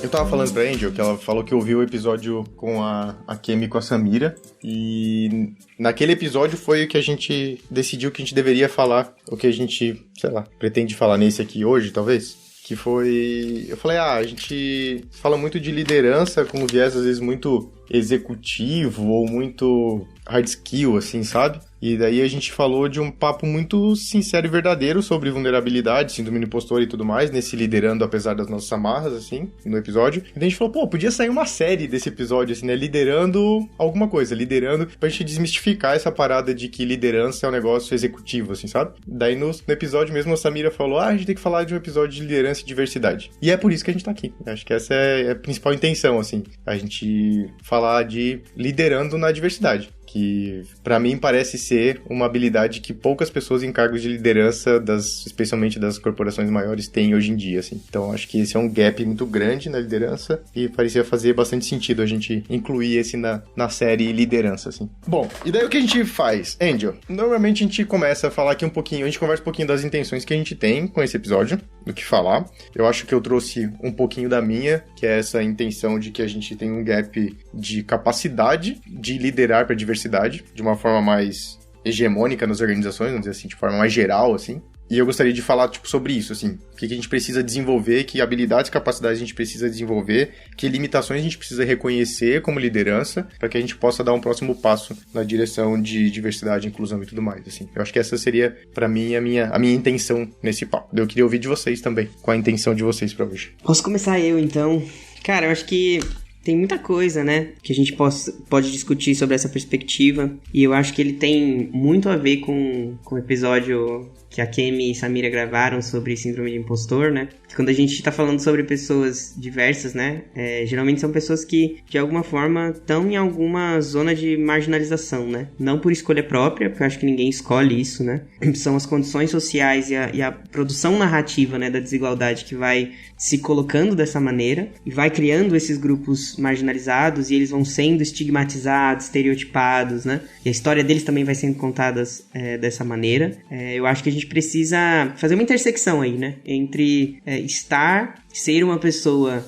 Eu tava falando pra Angel que ela falou que ouviu o episódio com a Kemi e com a Samira, e naquele episódio foi o que a gente decidiu que a gente deveria falar, o que a gente, sei lá, pretende falar nesse aqui hoje, talvez. Que foi... Eu falei, a gente fala muito de liderança com um viés, às vezes, muito executivo ou muito hard skill, assim, sabe? E daí a gente falou de um papo muito sincero e verdadeiro sobre vulnerabilidade, síndrome do impostor e tudo mais, nesse liderando apesar das nossas amarras, assim, no episódio. E daí a gente falou, podia sair uma série desse episódio, assim, né? Liderando alguma coisa, liderando pra gente desmistificar essa parada de que liderança é um negócio executivo, assim, sabe? Daí no episódio mesmo a Samira falou, a gente tem que falar de um episódio de liderança e diversidade. E é por isso que a gente tá aqui. Acho que essa é a principal intenção, assim, a gente falar de liderando na diversidade. Que pra mim parece ser uma habilidade que poucas pessoas em cargos de liderança, especialmente das corporações maiores, têm hoje em dia, assim. Então acho que esse é um gap muito grande na liderança e parecia fazer bastante sentido a gente incluir esse na série liderança, assim. Bom, e daí o que a gente faz? Angel, normalmente a gente começa a falar aqui um pouquinho, a gente conversa um pouquinho das intenções que a gente tem com esse episódio, do que falar. Eu acho que eu trouxe um pouquinho da minha, que é essa intenção de que a gente tem um gap de capacidade de liderar para diversidade, de uma forma mais hegemônica nas organizações, vamos dizer assim, de forma mais geral, assim. E eu gostaria de falar, sobre isso, assim, o que a gente precisa desenvolver, que habilidades e capacidades a gente precisa desenvolver, que limitações a gente precisa reconhecer como liderança, para que a gente possa dar um próximo passo na direção de diversidade, inclusão e tudo mais, assim. Eu acho que essa seria, para mim, a minha intenção nesse papo. Eu queria ouvir de vocês também, qual a intenção de vocês para hoje. Posso começar eu, então? Cara, eu acho que tem muita coisa, né, que a gente pode discutir sobre essa perspectiva, e eu acho que ele tem muito a ver com o episódio que a Kemi e Samira gravaram sobre síndrome de impostor, né? Quando a gente tá falando sobre pessoas diversas, né? Geralmente são pessoas que, de alguma forma, estão em alguma zona de marginalização, né? Não por escolha própria, porque eu acho que ninguém escolhe isso, né? São as condições sociais e a produção narrativa, né, da desigualdade que vai se colocando dessa maneira e vai criando esses grupos marginalizados, e eles vão sendo estigmatizados, estereotipados, né? E a história deles também vai sendo contada dessa maneira. Eu acho que a gente precisa fazer uma intersecção aí, né? Entre ser uma pessoa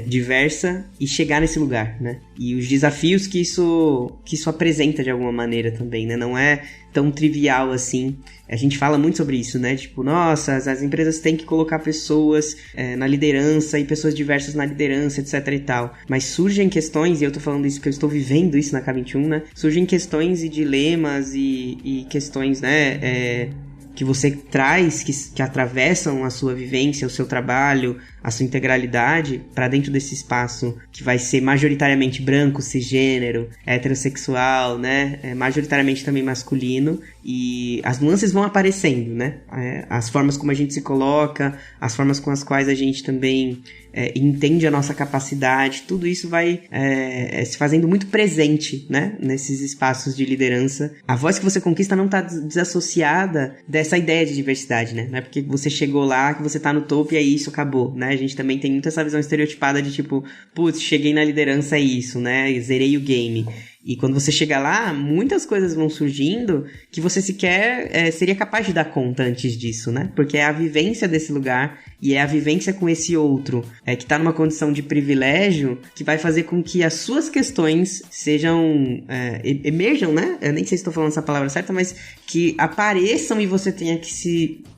diversa e chegar nesse lugar, né? E os desafios que isso apresenta de alguma maneira também, né? Não é tão trivial assim. A gente fala muito sobre isso, né? Tipo, nossa, as empresas têm que colocar pessoas na liderança e pessoas diversas na liderança, etc e tal. Mas surgem questões, e eu tô falando isso porque eu estou vivendo isso na K21, né? Surgem questões e dilemas e questões, né? Que você traz, que atravessam a sua vivência, o seu trabalho, a sua integralidade para dentro desse espaço que vai ser majoritariamente branco, cisgênero, heterossexual, né? Majoritariamente também masculino, e as nuances vão aparecendo, né? As formas como a gente se coloca, as formas com as quais a gente também entende a nossa capacidade, tudo isso vai se fazendo muito presente, né? Nesses espaços de liderança. A voz que você conquista não está desassociada dessa ideia de diversidade, né? Não é porque você chegou lá que você tá no topo e é isso, acabou, né? A gente também tem muito essa visão estereotipada de tipo, putz, cheguei na liderança, é isso, né? Zerei o game. E quando você chega lá, muitas coisas vão surgindo que você sequer seria capaz de dar conta antes disso, né? Porque é a vivência desse lugar e é a vivência com esse outro que tá numa condição de privilégio que vai fazer com que as suas questões sejam... emerjam, né? Eu nem sei se estou falando essa palavra certa, mas que apareçam e você tenha que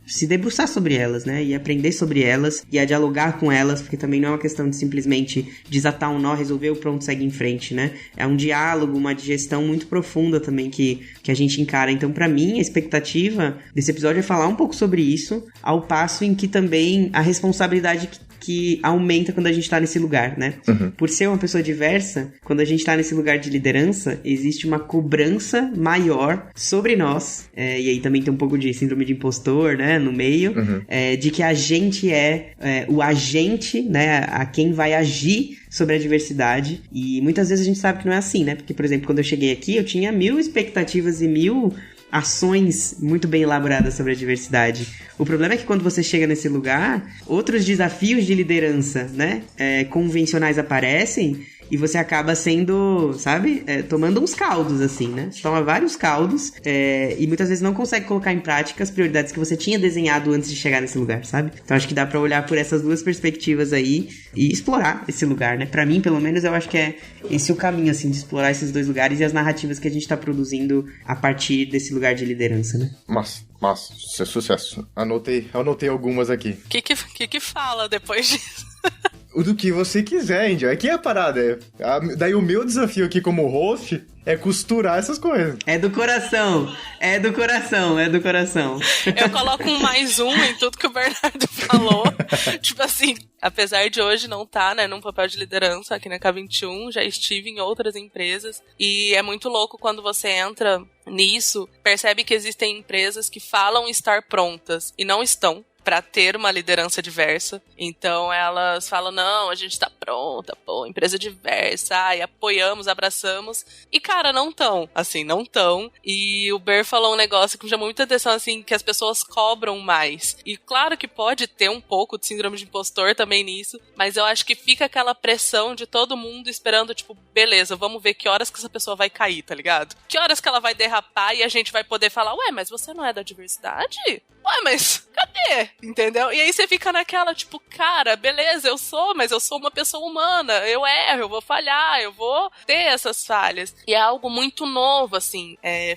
se debruçar sobre elas, né? E aprender sobre elas e a dialogar com elas, porque também não é uma questão de simplesmente desatar um nó, resolver o pronto, segue em frente, né? É um diálogo, uma digestão muito profunda também que a gente encara. Então, pra mim, a expectativa desse episódio é falar um pouco sobre isso, ao passo em que também a responsabilidade que aumenta quando a gente tá nesse lugar, né? Uhum. Por ser uma pessoa diversa, quando a gente tá nesse lugar de liderança, existe uma cobrança maior sobre nós, e aí também tem um pouco de síndrome de impostor, né, no meio, de que a gente o agente, né, a quem vai agir sobre a diversidade, e muitas vezes a gente sabe que não é assim, né? Porque, por exemplo, quando eu cheguei aqui, eu tinha 1000 expectativas e 1000 ações muito bem elaboradas sobre a diversidade. O problema é que quando você chega nesse lugar, outros desafios de liderança, né, convencionais aparecem, e você acaba sendo, sabe, tomando uns caldos, assim, né? Você toma vários caldos e muitas vezes não consegue colocar em prática as prioridades que você tinha desenhado antes de chegar nesse lugar, sabe? Então acho que dá pra olhar por essas duas perspectivas aí e explorar esse lugar, né? Pra mim, pelo menos, eu acho que é esse o caminho, assim, de explorar esses dois lugares e as narrativas que a gente tá produzindo a partir desse lugar de liderança, né? Massa, isso é sucesso. Anotei algumas aqui. O que fala depois disso? Do que você quiser, Índia. Aqui é a parada. Daí o meu desafio aqui como host é costurar essas coisas. É do coração. Eu coloco um mais um em tudo que o Bernardo falou. Tipo assim, apesar de hoje não estar, né, num papel de liderança aqui na K21, já estive em outras empresas. E é muito louco quando você entra nisso, percebe que existem empresas que falam estar prontas e não estão para ter uma liderança diversa. Então elas falam, não, a gente tá pronta, pô, empresa diversa, ai, apoiamos, abraçamos. E cara, não tão, assim, não tão. E o Ber falou um negócio que me chamou muita atenção, assim, que as pessoas cobram mais. E claro que pode ter um pouco de síndrome de impostor também nisso, mas eu acho que fica aquela pressão de todo mundo esperando, tipo, beleza, vamos ver que horas que essa pessoa vai cair, tá ligado? Que horas que ela vai derrapar e a gente vai poder falar, ué, mas você não é da diversidade? Ué, mas cadê? Entendeu? E aí você fica naquela, tipo, cara, beleza, mas eu sou uma pessoa humana, eu erro, eu vou falhar, eu vou ter essas falhas. E é algo muito novo, assim,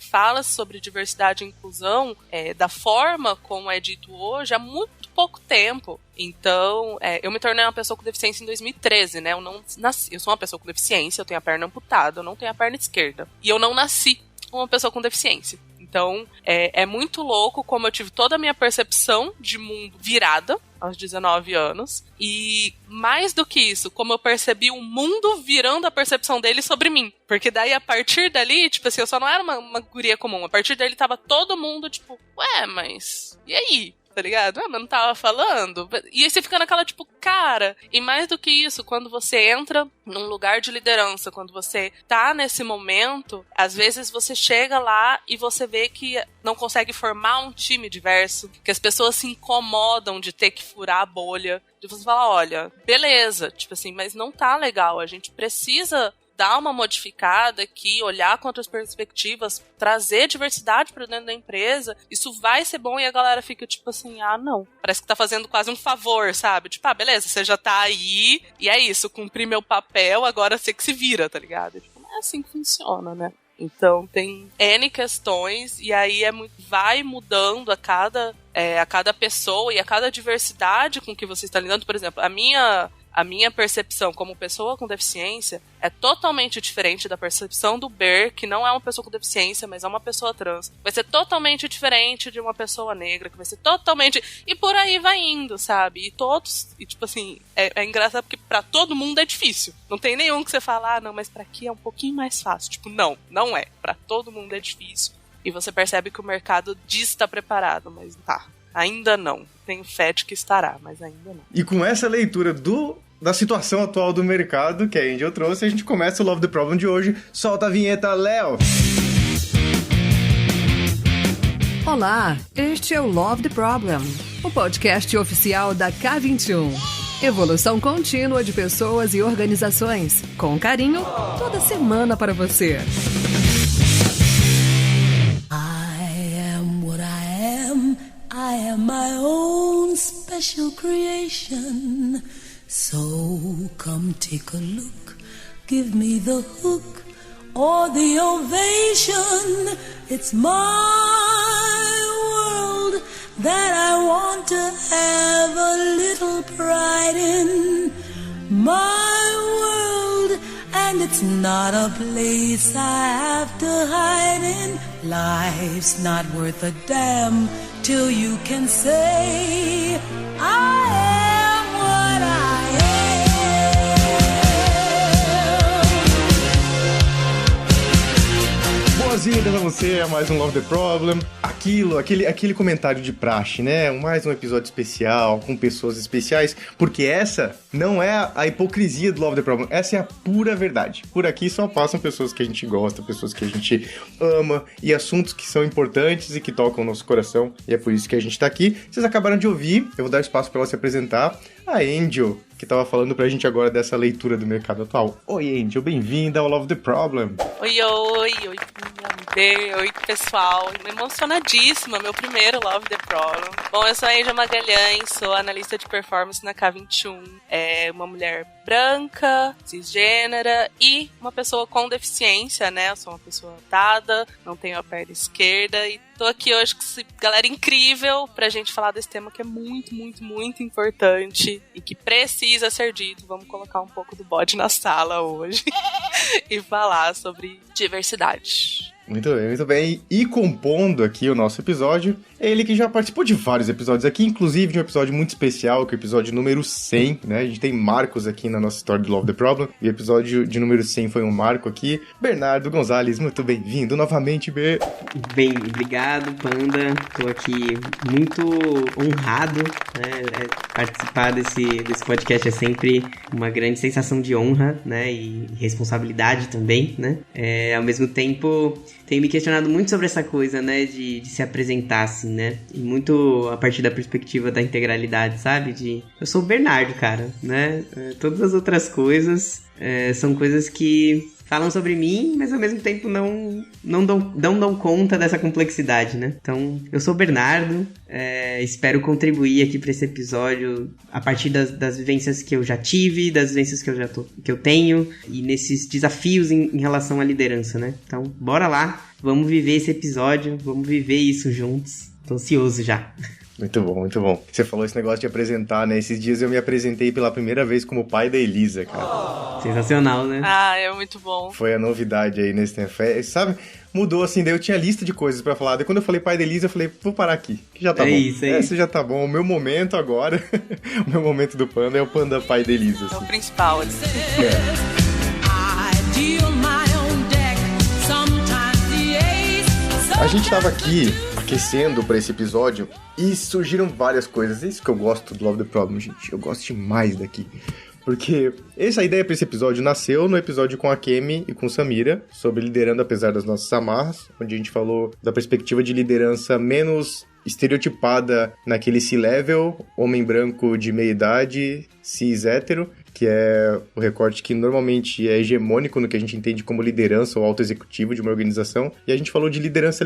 fala sobre diversidade e inclusão da forma como é dito hoje há muito pouco tempo. Então, eu me tornei uma pessoa com deficiência em 2013, né? Eu não nasci, eu sou uma pessoa com deficiência, eu tenho a perna amputada, eu não tenho a perna esquerda. E eu não nasci uma pessoa com deficiência. Então, é muito louco como eu tive toda a minha percepção de mundo virada aos 19 anos. E mais do que isso, como eu percebi o mundo virando a percepção dele sobre mim. Porque daí, a partir dali, tipo assim, eu só não era uma guria comum. A partir dali, tava todo mundo, tipo, ué, mas e aí? Tá ligado? Mas não tava falando. E aí você fica naquela, tipo, cara. E mais do que isso, quando você entra num lugar de liderança, quando você tá nesse momento, às vezes você chega lá e você vê que não consegue formar um time diverso, que as pessoas se incomodam de ter que furar a bolha, de você falar, olha, beleza, tipo assim, mas não tá legal, a gente precisa dar uma modificada aqui, olhar com outras perspectivas, trazer diversidade para dentro da empresa, isso vai ser bom. E a galera fica tipo assim, não, parece que tá fazendo quase um favor, sabe? Tipo, beleza, você já tá aí, e é isso, cumpri meu papel, agora você que se vira, tá ligado? Tipo, não é assim que funciona, né? Então tem N questões, e aí vai mudando a cada pessoa e a cada diversidade com que você está lidando. Por exemplo, a minha percepção como pessoa com deficiência é totalmente diferente da percepção do Ber, que não é uma pessoa com deficiência, mas é uma pessoa trans. Vai ser totalmente diferente de uma pessoa negra, que vai ser totalmente... E por aí vai indo, sabe? E tipo assim, é engraçado porque pra todo mundo é difícil. Não tem nenhum que você fala, não, mas pra aqui é um pouquinho mais fácil. Tipo, não é. Pra todo mundo é difícil. E você percebe que o mercado diz estar preparado, mas tá. Ainda não. Tenho fé de que estará, mas ainda não. E com essa leitura da situação atual do mercado que a Angel trouxe, a gente começa o Love the Problem de hoje. Solta a vinheta, Léo! Olá, este é o Love the Problem, o podcast oficial da K21. Evolução contínua de pessoas e organizações, com carinho, toda semana para você. I am my own special creation. So come take a look, give me the hook or the ovation. It's my world that I want to have a little pride in. My world, and it's not a place I have to hide in. Life's not worth a damn till you can say I am what I am. boas-vindas a você a mais um Love the Problem. Aquele comentário de praxe, né? Mais um episódio especial, com pessoas especiais, porque essa não é a hipocrisia do Love the Problem, essa é a pura verdade. Por aqui só passam pessoas que a gente gosta, pessoas que a gente ama, e assuntos que são importantes e que tocam o nosso coração, e é por isso que a gente tá aqui. Vocês acabaram de ouvir, eu vou dar espaço pra ela se apresentar, a Angel, que tava falando pra gente agora dessa leitura do mercado atual. Oi, Angel, bem-vinda ao Love the Problem. Oi, pessoal. Emocionadíssima, meu primeiro Love the Problem. Bom, eu sou a Angel Magalhães, sou analista de performance na K21. É uma mulher branca, cisgênera e uma pessoa com deficiência, né? Eu sou uma pessoa adaptada, não tenho a perna esquerda e tô aqui hoje com essa galera incrível pra gente falar desse tema que é muito, muito, muito importante e que precisa ser dito. Vamos colocar um pouco do bode na sala hoje e falar sobre diversidade. Muito bem, muito bem. E compondo aqui o nosso episódio, ele que já participou de vários episódios aqui, inclusive de um episódio muito especial, que é o episódio número 100, né? A gente tem marcos aqui na nossa história do Love the Problem, e o episódio de número 100 foi um marco aqui. Bernardo Gonzalez, muito bem-vindo novamente, B. Bem, obrigado, Panda. Tô aqui muito honrado, né? Participar desse podcast é sempre uma grande sensação de honra, né? E responsabilidade também, né? Ao mesmo tempo, tenho me questionado muito sobre essa coisa, né, de se apresentar assim, né, e muito a partir da perspectiva da integralidade, sabe, eu sou o Bernardo, cara, né, todas as outras coisas são coisas que falam sobre mim, mas ao mesmo tempo não dão conta dessa complexidade, né? Então, eu sou o Bernardo, espero contribuir aqui para esse episódio a partir das vivências que eu já tive, das vivências que eu tenho e nesses desafios em relação à liderança, né? Então, bora lá, vamos viver esse episódio, vamos viver isso juntos. Tô ansioso já. Muito bom, muito bom. Você falou esse negócio de apresentar, né? Esses dias eu me apresentei pela primeira vez como pai da Elisa, cara. Sensacional, né? Ah, é muito bom. Foi a novidade aí nesse tempo. Sabe, mudou assim, daí eu tinha lista de coisas pra falar. Daí quando eu falei pai da Elisa, eu falei, vou parar aqui, que já tá bom. Isso. Esse já tá bom. O meu momento agora, o meu momento do Panda é o Panda pai da Elisa. Assim. É o principal. Assim. A gente tava aqui aquecendo pra esse episódio e surgiram várias coisas. É isso que eu gosto do Love the Problem, gente. Eu gosto demais daqui. Porque essa ideia pra esse episódio nasceu no episódio com a Kemi e com Samira, sobre liderando apesar das nossas amarras, onde a gente falou da perspectiva de liderança menos estereotipada naquele C-level, homem branco de meia idade, cis hétero, que é o recorte que normalmente é hegemônico no que a gente entende como liderança ou auto-executivo de uma organização. E a gente falou de liderança,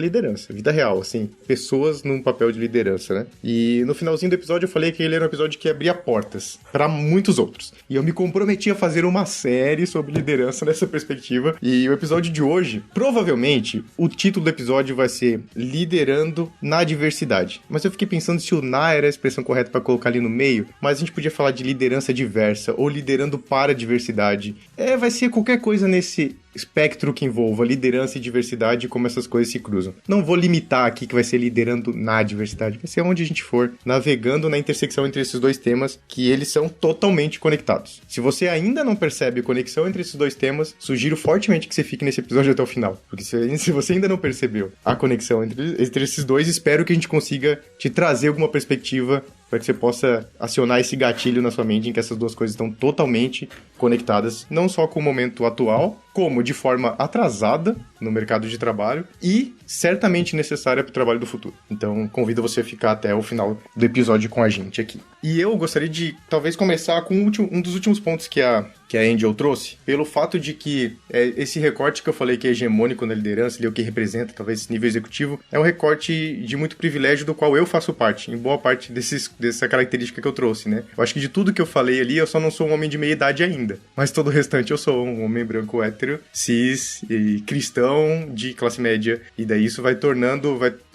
vida real, assim, pessoas num papel de liderança, né? E no finalzinho do episódio eu falei que ele era um episódio que abria portas para muitos outros. E eu me comprometi a fazer uma série sobre liderança nessa perspectiva. E o episódio de hoje, provavelmente, o título do episódio vai ser Liderando na Diversidade. Mas eu fiquei pensando se o na era a expressão correta para colocar ali no meio, mas a gente podia falar de liderança diversa ou liderando para a diversidade. Vai ser qualquer coisa nesse espectro que envolva liderança e diversidade e como essas coisas se cruzam. Não vou limitar aqui que vai ser liderando na diversidade, vai ser onde a gente for, navegando na intersecção entre esses dois temas, que eles são totalmente conectados. Se você ainda não percebe a conexão entre esses dois temas, sugiro fortemente que você fique nesse episódio até o final, porque se você ainda não percebeu a conexão entre esses dois, espero que a gente consiga te trazer alguma perspectiva para que você possa acionar esse gatilho na sua mente em que essas duas coisas estão totalmente conectadas, não só com o momento atual, como de forma atrasada no mercado de trabalho e certamente necessária para o trabalho do futuro. Então, convido você a ficar até o final do episódio com a gente aqui. E eu gostaria de, talvez, começar com um dos últimos pontos que a Angel trouxe, pelo fato de que esse recorte que eu falei que é hegemônico na liderança, ele é o que representa, talvez, esse nível executivo, é um recorte de muito privilégio do qual eu faço parte, em boa parte dessa característica que eu trouxe, né? Eu acho que de tudo que eu falei ali, eu só não sou um homem de meia idade ainda, mas todo o restante eu sou um homem branco hétero, cis e cristão de classe média, e daí isso vai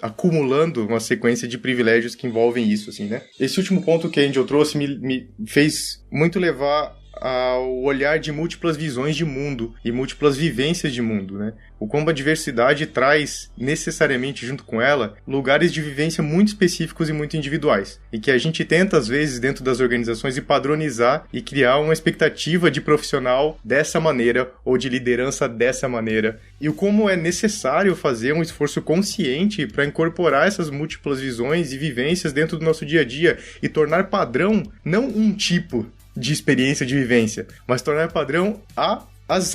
acumulando uma sequência de privilégios que envolvem isso, assim, né? Esse último ponto que a Angel trouxe me fez muito levar ao olhar de múltiplas visões de mundo e múltiplas vivências de mundo, né? O como a diversidade traz, necessariamente junto com ela, lugares de vivência muito específicos e muito individuais. E que a gente tenta, às vezes, dentro das organizações, padronizar e criar uma expectativa de profissional dessa maneira, ou de liderança dessa maneira. E o como é necessário fazer um esforço consciente para incorporar essas múltiplas visões e vivências dentro do nosso dia a dia e tornar padrão não um tipo de experiência de vivência, mas tornar padrão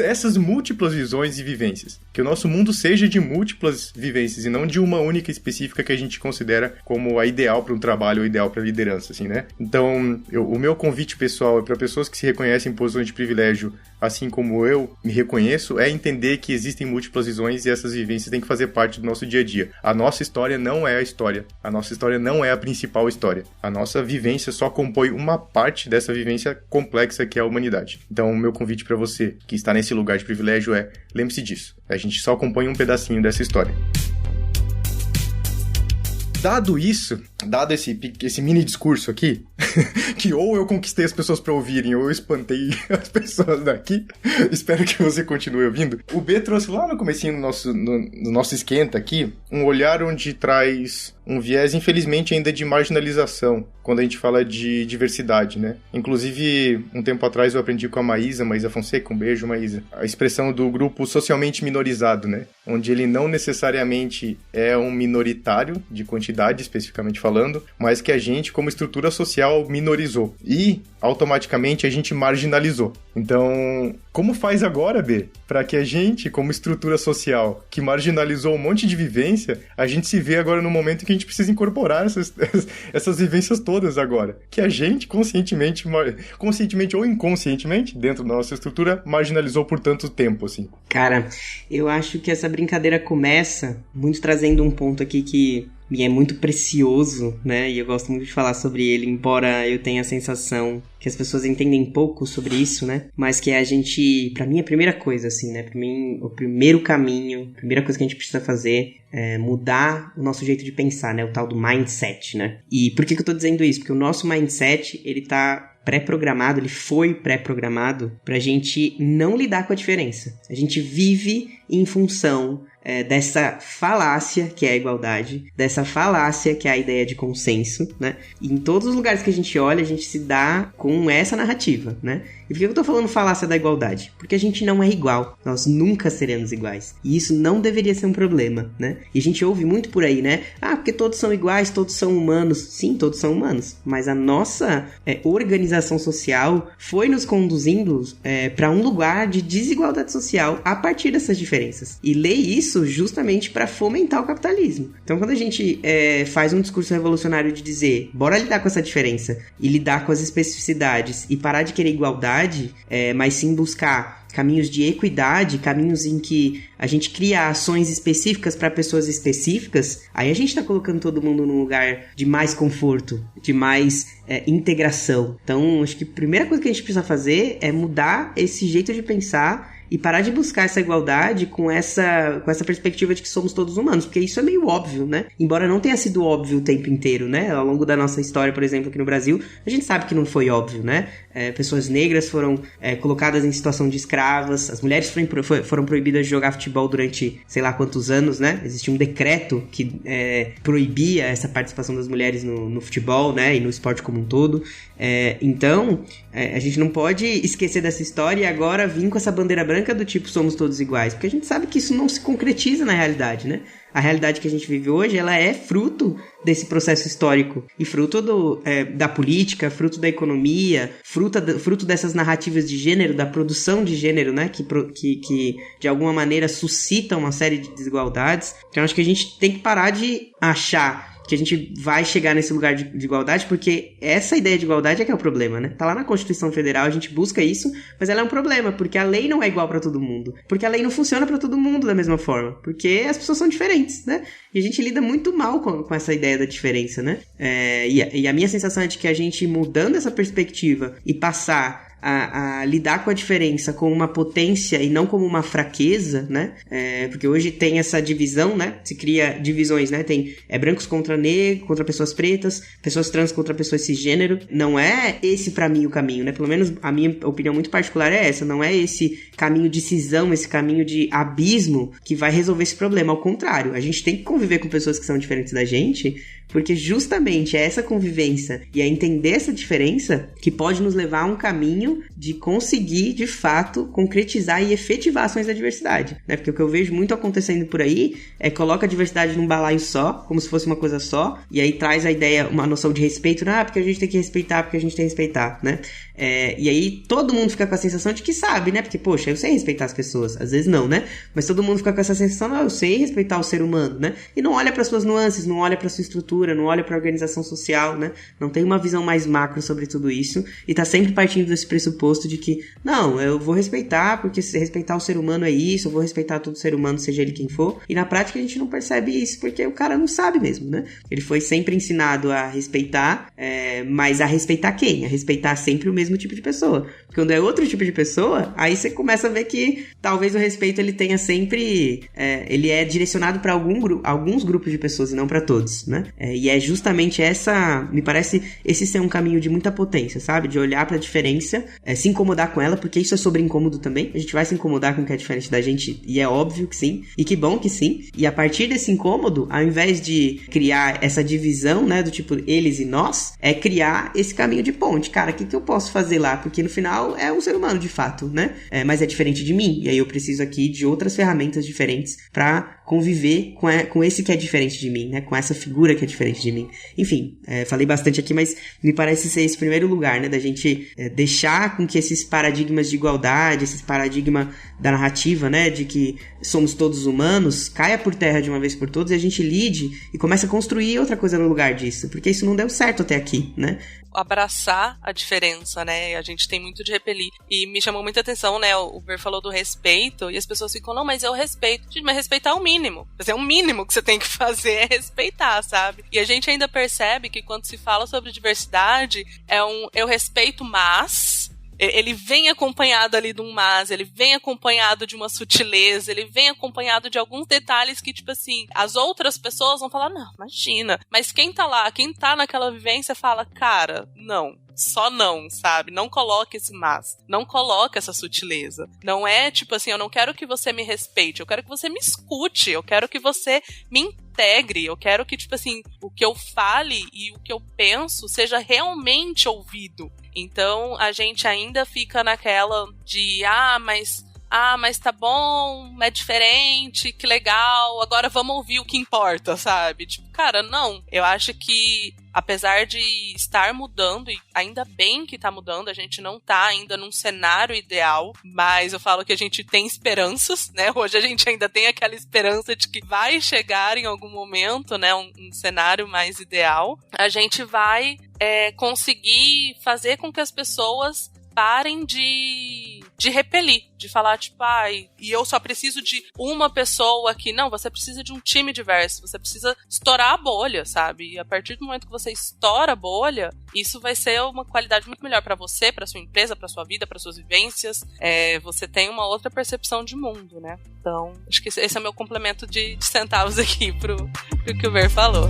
essas múltiplas visões e vivências. Que o nosso mundo seja de múltiplas vivências e não de uma única específica que a gente considera como a ideal para um trabalho ou ideal para a liderança, assim, né? Então, o meu convite pessoal é para pessoas que se reconhecem em posições de privilégio, assim como eu me reconheço, é entender que existem múltiplas visões e essas vivências têm que fazer parte do nosso dia a dia. A nossa história não é a história. A nossa história não é a principal história. A nossa vivência só compõe uma parte dessa vivência complexa que é a humanidade. Então, o meu convite para você que está nesse lugar de privilégio é: lembre-se disso. A gente só compõe um pedacinho dessa história. Dado isso, dado esse mini discurso aqui, que ou eu conquistei as pessoas para ouvirem, ou eu espantei as pessoas daqui, espero que você continue ouvindo. O B trouxe lá no comecinho do nosso esquenta aqui, um olhar onde traz um viés, infelizmente, ainda de marginalização, quando a gente fala de diversidade, né? Inclusive, um tempo atrás eu aprendi com a Maísa Fonseca, um beijo, Maísa, a expressão do grupo socialmente minorizado, né? Onde ele não necessariamente é um minoritário, de quantidade especificamente falando, mas que a gente, como estrutura social, minorizou. E, automaticamente, a gente marginalizou. Então, como faz agora, B? Para que a gente, como estrutura social, que marginalizou um monte de vivência, a gente se vê agora no momento em que a gente precisa incorporar essas vivências todas agora. Que a gente, conscientemente ou inconscientemente, dentro da nossa estrutura, marginalizou por tanto tempo, assim. Cara, eu acho que essa brincadeira começa muito trazendo um ponto aqui que me é muito precioso, né? E eu gosto muito de falar sobre ele, embora eu tenha a sensação que as pessoas entendem pouco sobre isso, né? Mas que a gente, pra mim, a primeira coisa, assim, né? Pra mim, o primeiro caminho, a primeira coisa que a gente precisa fazer é mudar o nosso jeito de pensar, né? O tal do mindset, né? E por que eu tô dizendo isso? Porque o nosso mindset, ele tá pré-programado, ele foi pré-programado pra gente não lidar com a diferença. A gente vive em função dessa falácia que é a igualdade, dessa falácia que é a ideia de consenso, né? E em todos os lugares que a gente olha, a gente se dá com essa narrativa, né? E por que eu tô falando falácia da igualdade? Porque a gente não é igual, nós nunca seremos iguais. E isso não deveria ser um problema, né? E a gente ouve muito por aí, né? Ah, porque todos são iguais, todos são humanos. Sim, todos são humanos, mas a nossa organização social foi nos conduzindo para um lugar de desigualdade social a partir dessas diferenças. E lê isso justamente para fomentar o capitalismo. Então, quando a gente faz um discurso revolucionário de dizer, bora lidar com essa diferença e lidar com as especificidades e parar de querer igualdade, mas sim buscar caminhos de equidade, caminhos em que a gente cria ações específicas para pessoas específicas, aí a gente está colocando todo mundo num lugar de mais conforto, de mais integração. Então, acho que a primeira coisa que a gente precisa fazer é mudar esse jeito de pensar e parar de buscar essa igualdade com essa perspectiva de que somos todos humanos, porque isso é meio óbvio, né? Embora não tenha sido óbvio o tempo inteiro, né? Ao longo da nossa história, por exemplo, aqui no Brasil, a gente sabe que não foi óbvio, né? Pessoas negras foram colocadas em situação de escravas, as mulheres foram proibidas de jogar futebol durante sei lá quantos anos, né? Existia um decreto que proibia essa participação das mulheres no futebol, né? E no esporte como um todo. Então, a gente não pode esquecer dessa história e agora vir com essa bandeira branca do tipo somos todos iguais, porque a gente sabe que isso não se concretiza na realidade, né? A realidade que a gente vive hoje, ela é fruto desse processo histórico e fruto da política, fruto da economia, fruto dessas narrativas de gênero, da produção de gênero, né? Que de alguma maneira suscitam uma série de desigualdades. Então acho que a gente tem que parar de achar que a gente vai chegar nesse lugar de igualdade, porque essa ideia de igualdade é que é o problema, né? Tá lá na Constituição Federal, a gente busca isso, mas ela é um problema, porque a lei não é igual pra todo mundo. Porque a lei não funciona pra todo mundo da mesma forma. Porque as pessoas são diferentes, né? E a gente lida muito mal com essa ideia da diferença, né? E a minha sensação é de que a gente mudando essa perspectiva e passar a lidar com a diferença como uma potência e não como uma fraqueza, né? Porque hoje tem essa divisão, né? Se cria divisões, né? Tem brancos contra negros, contra pessoas pretas, pessoas trans contra pessoas cisgênero. Não é esse pra mim o caminho, né? Pelo menos a minha opinião muito particular é essa. Não é esse caminho de cisão, esse caminho de abismo que vai resolver esse problema. Ao contrário, a gente tem que conviver com pessoas que são diferentes da gente, porque justamente é essa convivência e é entender essa diferença que pode nos levar a um caminho de conseguir, de fato, concretizar e efetivar ações da diversidade, né? Porque o que eu vejo muito acontecendo por aí é coloca a diversidade num balaio só, como se fosse uma coisa só, e aí traz a ideia, uma noção de respeito, porque a gente tem que respeitar, porque a gente tem que respeitar, né? E aí todo mundo fica com a sensação de que sabe, né? Porque, poxa, eu sei respeitar as pessoas, às vezes não, né? Mas todo mundo fica com essa sensação, eu sei respeitar o ser humano, né? E não olha para suas nuances, não olha para sua estrutura, não olha para a organização social, né? Não tem uma visão mais macro sobre tudo isso e tá sempre partindo desse pressuposto de que, não, eu vou respeitar porque se respeitar o ser humano é isso, eu vou respeitar todo ser humano, seja ele quem for, e na prática a gente não percebe isso porque o cara não sabe mesmo, né? Ele foi sempre ensinado a respeitar, mas a respeitar quem? A respeitar sempre o mesmo tipo de pessoa. Porque quando é outro tipo de pessoa, aí você começa a ver que talvez o respeito ele tenha sempre, ele é direcionado para alguns grupos de pessoas e não para todos, né? E é justamente me parece esse ser um caminho de muita potência, sabe? De olhar pra diferença, se incomodar com ela, porque isso é sobre incômodo também. A gente vai se incomodar com o que é diferente da gente, e é óbvio que sim, e que bom que sim. E a partir desse incômodo, ao invés de criar essa divisão, né, do tipo eles e nós, é criar esse caminho de ponte. Cara, o que eu posso fazer lá? Porque no final é um ser humano de fato, né? Mas é diferente de mim, e aí eu preciso aqui de outras ferramentas diferentes pra conviver com esse que é diferente de mim, né? Com essa figura que é diferente de mim. Enfim, falei bastante aqui, mas me parece ser esse primeiro lugar, né? Da gente deixar com que esses paradigmas de igualdade, esse paradigma da narrativa, né? De que somos todos humanos, caia por terra de uma vez por todas e a gente lide e comece a construir outra coisa no lugar disso. Porque isso não deu certo até aqui, né? Abraçar a diferença, né? A gente tem muito de repelir. E me chamou muita atenção, né? O Ber falou do respeito e as pessoas ficam, não, mas eu respeito. Gente, mas respeitar é o mínimo. É o mínimo que você tem que fazer é respeitar, sabe? E a gente ainda percebe que quando se fala sobre diversidade, eu respeito, mas... Ele vem acompanhado ali de um mas, ele vem acompanhado de uma sutileza, ele vem acompanhado de alguns detalhes que, tipo assim, as outras pessoas vão falar, não, imagina. Mas quem tá lá, quem tá naquela vivência fala, cara, não. Só não, sabe? Não coloque esse mas. Não coloque essa sutileza. Não é tipo assim, eu não quero que você me respeite, eu quero que você me escute, eu quero que você me integre, eu quero que, tipo assim, o que eu fale e o que eu penso seja realmente ouvido. Então, a gente ainda fica naquela de, mas tá bom, é diferente, que legal, agora vamos ouvir o que importa, sabe? Tipo, cara, não. Eu acho que, apesar de estar mudando, e ainda bem que tá mudando, a gente não tá ainda num cenário ideal, mas eu falo que a gente tem esperanças, né? Hoje a gente ainda tem aquela esperança de que vai chegar em algum momento, né? Um cenário mais ideal. A gente vai conseguir fazer com que as pessoas parem de repelir, de falar, tipo, e eu só preciso de uma pessoa aqui. Não, você precisa de um time diverso, você precisa estourar a bolha, sabe? E a partir do momento que você estoura a bolha, isso vai ser uma qualidade muito melhor pra você, pra sua empresa, pra sua vida, pra suas vivências. Você tem uma outra percepção de mundo, né? Então, acho que esse é o meu complemento de centavos aqui pro que o Ber falou.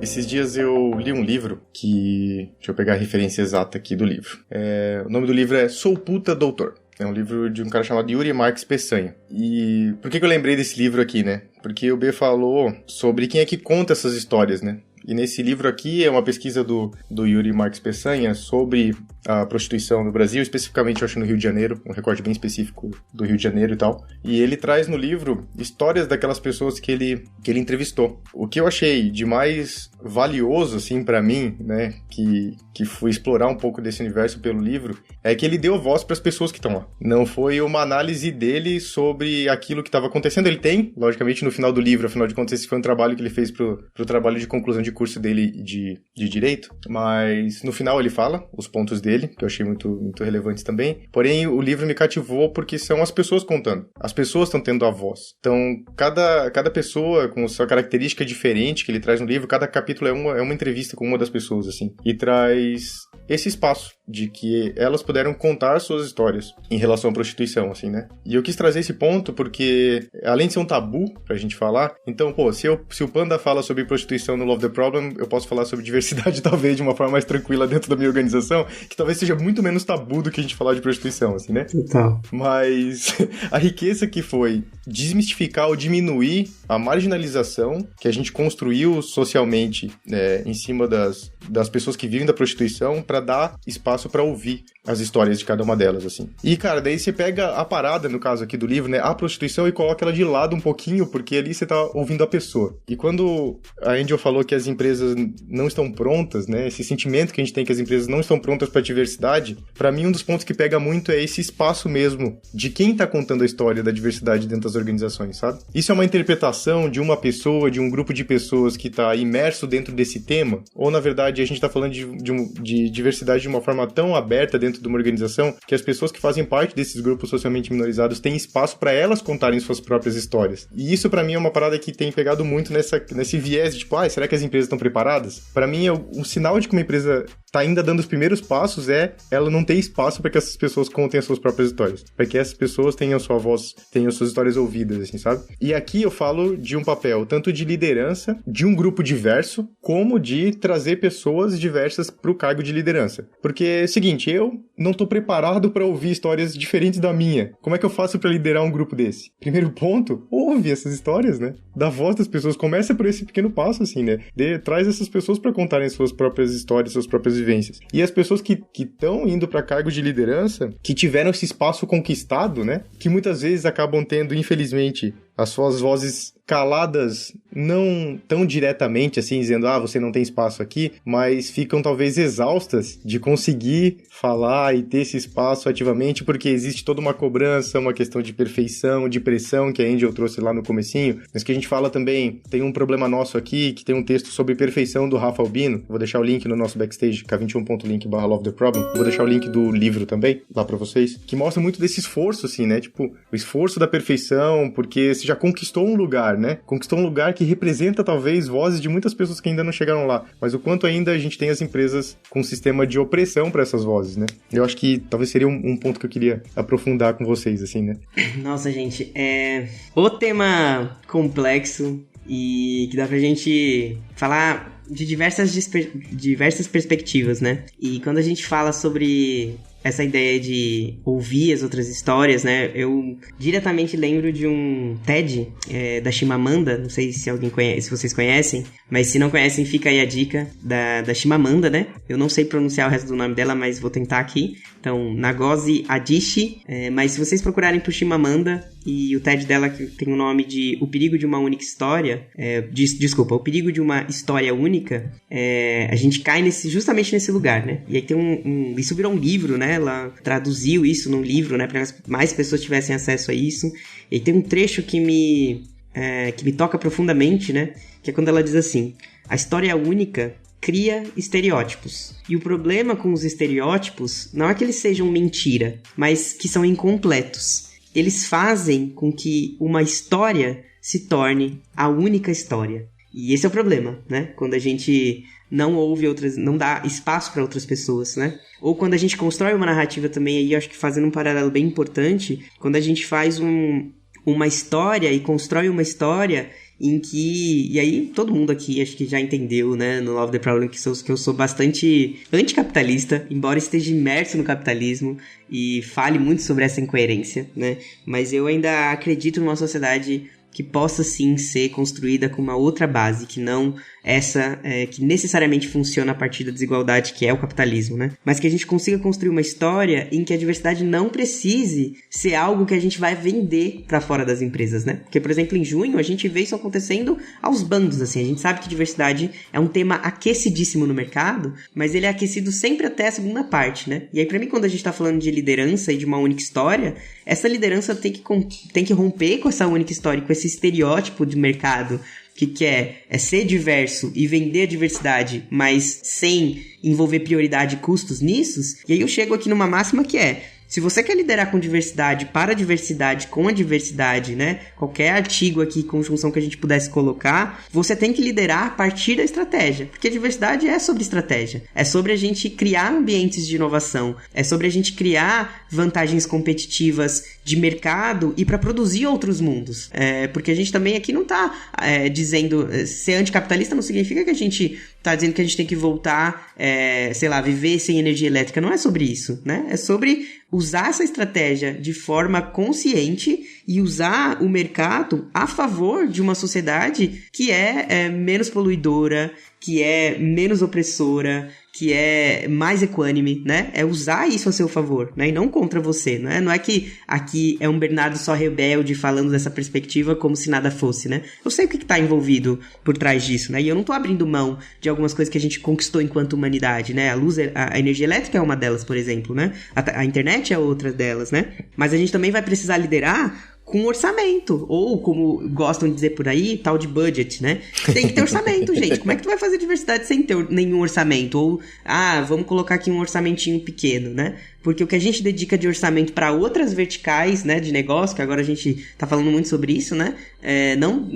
Esses dias eu li um livro que... Deixa eu pegar a referência exata aqui do livro. O nome do livro é Sou Puta Doutor. É um livro de um cara chamado Yuri Marques Peçanha. E por que eu lembrei desse livro aqui, né? Porque o B falou sobre quem é que conta essas histórias, né? E nesse livro aqui é uma pesquisa do Yuri Marques Peçanha sobre a prostituição no Brasil, especificamente, eu acho, no Rio de Janeiro, um recorte bem específico do Rio de Janeiro e tal. E ele traz no livro histórias daquelas pessoas que ele entrevistou. O que eu achei de mais valioso, assim, pra mim, né, que fui explorar um pouco desse universo pelo livro, é que ele deu voz pras pessoas que estão lá. Não foi uma análise dele sobre aquilo que estava acontecendo. Ele tem, logicamente, no final do livro, afinal de contas, esse foi um trabalho que ele fez pro trabalho de conclusão de curso dele de Direito, mas no final ele fala os pontos dele, dele, que eu achei muito, muito relevantes também. Porém, o livro me cativou porque são as pessoas contando. As pessoas estão tendo a voz. Então, cada pessoa com sua característica diferente que ele traz no livro, cada capítulo é uma entrevista com uma das pessoas, assim. E traz esse espaço de que elas puderam contar suas histórias em relação à prostituição, assim, né? E eu quis trazer esse ponto porque, além de ser um tabu pra gente falar, então, pô, se o Panda fala sobre prostituição no Love the Problem, eu posso falar sobre diversidade, talvez, de uma forma mais tranquila dentro da minha organização, que talvez seja muito menos tabu do que a gente falar de prostituição, assim, né? Total. Mas a riqueza que foi desmistificar ou diminuir a marginalização que a gente construiu socialmente em cima das pessoas que vivem da prostituição pra dar espaço pra ouvir as histórias de cada uma delas, assim. E, cara, daí você pega a parada, no caso aqui do livro, né, a prostituição, e coloca ela de lado um pouquinho, porque ali você tá ouvindo a pessoa. E quando a Angel falou que as empresas não estão prontas, né, esse sentimento que a gente tem que as empresas não estão prontas pra diversidade, pra mim um dos pontos que pega muito é esse espaço mesmo de quem tá contando a história da diversidade dentro das organizações, sabe? Isso é uma interpretação de uma pessoa, de um grupo de pessoas que tá imerso dentro desse tema, ou na verdade a gente tá falando de diversidade de uma forma tão aberta dentro de uma organização que as pessoas que fazem parte desses grupos socialmente minorizados têm espaço para elas contarem suas próprias histórias. E isso para mim é uma parada que tem pegado muito nesse viés de tipo, será que as empresas estão preparadas? Para mim, um sinal de que uma empresa tá ainda dando os primeiros passos ela não ter espaço para que essas pessoas contem as suas próprias histórias, para que essas pessoas tenham sua voz, tenham suas histórias ouvidas, assim, sabe? E aqui eu falo de um papel tanto de liderança, de um grupo diverso, como de trazer pessoas diversas pro cargo de liderança. Porque é o seguinte, eu não tô preparado para ouvir histórias diferentes da minha. Como é que eu faço para liderar um grupo desse? Primeiro ponto, ouve essas histórias, né? Dá voz das pessoas, começa por esse pequeno passo, assim, né? Traz essas pessoas para contarem suas próprias histórias, suas próprias vivências. E as pessoas que estão indo para cargos de liderança, que tiveram esse espaço conquistado, né? Que muitas vezes acabam tendo, infelizmente, as suas vozes caladas, não tão diretamente assim, dizendo, você não tem espaço aqui, mas ficam talvez exaustas de conseguir falar e ter esse espaço ativamente, porque existe toda uma cobrança, uma questão de perfeição, de pressão, que a Angel trouxe lá no comecinho, mas que a gente fala também, tem um problema nosso aqui, que tem um texto sobre perfeição do Rafa Albino, vou deixar o link no nosso backstage, k21.link/lovetheproblem, vou deixar o link do livro também, lá pra vocês, que mostra muito desse esforço, assim, né, tipo, o esforço da perfeição, porque você já conquistou um lugar, né? Conquistou um lugar que representa, talvez, vozes de muitas pessoas que ainda não chegaram lá. Mas o quanto ainda a gente tem as empresas com um sistema de opressão para essas vozes, né? Eu acho que talvez seria um ponto que eu queria aprofundar com vocês, assim, né? Nossa, gente, o tema complexo e que dá pra gente falar de diversas perspectivas, né? E quando a gente fala sobre essa ideia de ouvir as outras histórias, né? Eu diretamente lembro de um TED da Chimamanda, não sei se alguém conhece, se vocês conhecem, mas se não conhecem, fica aí a dica da Chimamanda, né? Eu não sei pronunciar o resto do nome dela, mas vou tentar aqui. Então, Ngozi Adichie, mas se vocês procurarem por Chimamanda e o TED dela que tem o nome de O Perigo de uma Única História, O Perigo de uma História Única, a gente cai justamente nesse lugar, né? E aí tem isso virou um livro, né? Ela traduziu isso num livro, né? Para que mais pessoas tivessem acesso a isso. E tem um trecho que me toca profundamente, né? Que é quando ela diz assim: a história única cria estereótipos. E o problema com os estereótipos não é que eles sejam mentira, mas que são incompletos. Eles fazem com que uma história se torne a única história. E esse é o problema, né? Quando a gente não ouve outras, não dá espaço para outras pessoas, né? Ou quando a gente constrói uma narrativa também, aí acho que fazendo um paralelo bem importante, quando a gente faz uma história e constrói uma história em que... E aí todo mundo aqui acho que já entendeu, né, no Love the Problem, que eu sou bastante anticapitalista, embora esteja imerso no capitalismo e fale muito sobre essa incoerência, né? Mas eu ainda acredito numa sociedade que possa sim ser construída com uma outra base, que não essa que necessariamente funciona a partir da desigualdade que é o capitalismo, né? Mas que a gente consiga construir uma história em que a diversidade não precise ser algo que a gente vai vender para fora das empresas, né? Porque, por exemplo, em junho a gente vê isso acontecendo aos bandos, assim. A gente sabe que diversidade é um tema aquecidíssimo no mercado, mas ele é aquecido sempre até a segunda parte, né? E aí, pra mim, quando a gente tá falando de liderança e de uma única história, essa liderança tem que romper com essa única história, com esse estereótipo de mercado que quer ser diverso e vender a diversidade, mas sem envolver prioridade e custos nisso, e aí eu chego aqui numa máxima que é: se você quer liderar com diversidade, para a diversidade, com a diversidade, né? Qualquer artigo aqui, conjunção que a gente pudesse colocar, você tem que liderar a partir da estratégia. Porque a diversidade é sobre estratégia. É sobre a gente criar ambientes de inovação. É sobre a gente criar vantagens competitivas de mercado e para produzir outros mundos. Porque a gente também aqui não está dizendo... Ser anticapitalista não significa que a gente tá dizendo que a gente tem que voltar, viver sem energia elétrica. Não é sobre isso, né? É sobre usar essa estratégia de forma consciente e usar o mercado a favor de uma sociedade que é menos poluidora, que é menos opressora, que é mais equânime, né? É usar isso a seu favor, né? E não contra você, né? Não é que aqui é um Bernardo só rebelde falando dessa perspectiva como se nada fosse, né? Eu sei o que está envolvido por trás disso, né? E eu não tô abrindo mão de algumas coisas que a gente conquistou enquanto humanidade, né? A energia elétrica é uma delas, por exemplo, né? A internet é outra delas, né? Mas a gente também vai precisar liderar com orçamento, ou como gostam de dizer por aí, tal de budget, né? Tem que ter orçamento, gente. Como é que tu vai fazer diversidade sem ter nenhum orçamento? Ou, vamos colocar aqui um orçamentinho pequeno, né? Porque o que a gente dedica de orçamento para outras verticais, né, de negócio, que agora a gente tá falando muito sobre isso, né?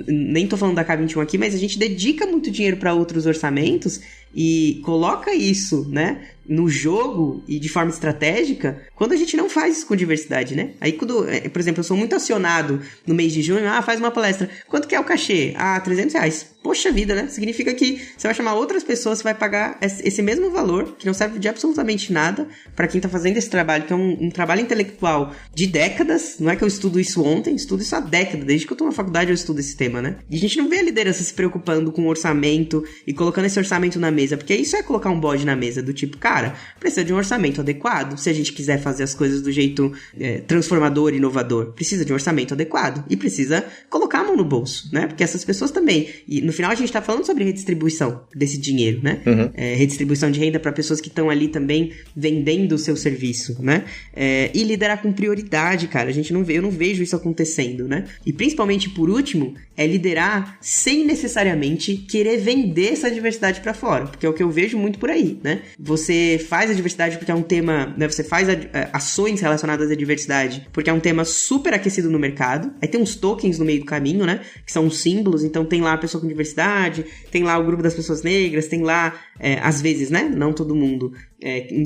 Nem tô falando da K21 aqui, mas a gente dedica muito dinheiro para outros orçamentos e coloca isso, né, no jogo e de forma estratégica quando a gente não faz isso com diversidade, né? Aí quando, por exemplo, eu sou muito acionado no mês de junho, faz uma palestra. Quanto que é o cachê? R$300. Poxa vida, né? Significa que você vai chamar outras pessoas, você vai pagar esse mesmo valor, que não serve de absolutamente nada para quem tá fazendo esse trabalho, que é um trabalho intelectual de décadas. Não é que eu estudo isso ontem, estudo isso há décadas. Desde que eu tô na faculdade eu estudo esse tema, né? E a gente não vê a liderança se preocupando com o orçamento e colocando esse orçamento na mesa, porque isso é colocar um bode na mesa do tipo, cara, precisa de um orçamento adequado. Se a gente quiser fazer as coisas do jeito transformador e inovador, precisa de um orçamento adequado e precisa colocar a mão no bolso, né? Porque essas pessoas também, e no final a gente tá falando sobre redistribuição desse dinheiro, né? Uhum. Redistribuição de renda para pessoas que estão ali também vendendo o seu serviço, né? E liderar com prioridade, cara. Eu não vejo isso acontecendo, né? E principalmente, por último, é liderar sem necessariamente querer vender essa diversidade para fora, porque é o que eu vejo muito por aí, né? Você faz a diversidade porque é um tema, né? Você faz ações relacionadas à diversidade porque é um tema super aquecido no mercado. Aí tem uns tokens no meio do caminho, né? Que são os símbolos. Então tem lá a pessoa com diversidade, tem lá o grupo das pessoas negras, tem lá, às vezes, né? Não todo mundo,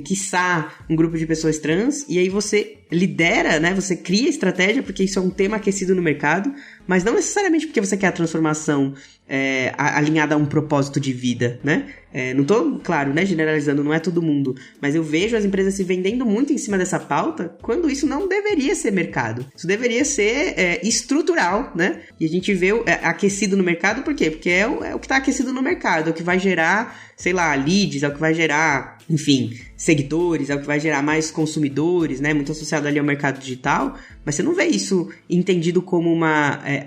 quiçá um grupo de pessoas trans, e aí você lidera, né? Você cria estratégia porque isso é um tema aquecido no mercado, mas não necessariamente porque você quer a transformação alinhada a um propósito de vida, né? Não tô, claro, né, generalizando, não é todo mundo, mas eu vejo as empresas se vendendo muito em cima dessa pauta, quando isso não deveria ser mercado. Isso deveria ser estrutural, né? E a gente vê aquecido no mercado, por quê? Porque é o que tá aquecido no mercado, é o que vai gerar, sei lá, leads, é o que vai gerar, enfim, seguidores, é o que vai gerar mais consumidores, né? Muito associado ali ao mercado digital, mas você não vê isso entendido como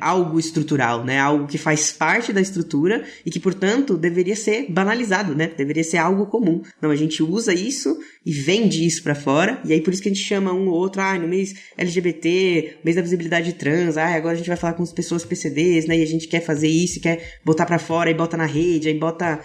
algo estrutural, né? Algo que faz parte da estrutura e que, portanto, deveria ser banalizado, né? Deveria ser algo comum. Não, a gente usa isso e vende isso pra fora, e aí por isso que a gente chama um ou outro, no mês LGBT, mês da visibilidade trans, agora a gente vai falar com as pessoas PCDs, né? E a gente quer fazer isso, quer botar pra fora e bota na rede, aí bota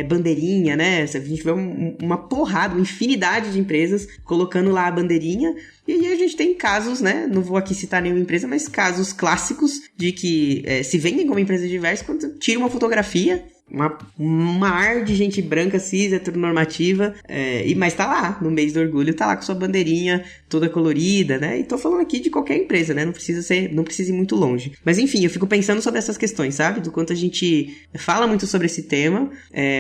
bandeirinha, né? A gente vê uma porrada, uma infinidade de empresas colocando lá a bandeirinha, e aí a gente tem casos, né? Não vou aqui citar nenhuma empresa, mas casos clássicos de que se vendem como empresa diversa quando tira uma fotografia, uma ar de gente branca, cis, heteronormativa, mas tá lá, no mês do orgulho, tá lá com sua bandeirinha toda colorida, né? E tô falando aqui de qualquer empresa, né? Não precisa ir muito longe. Mas enfim, eu fico pensando sobre essas questões, sabe? Do quanto a gente fala muito sobre esse tema,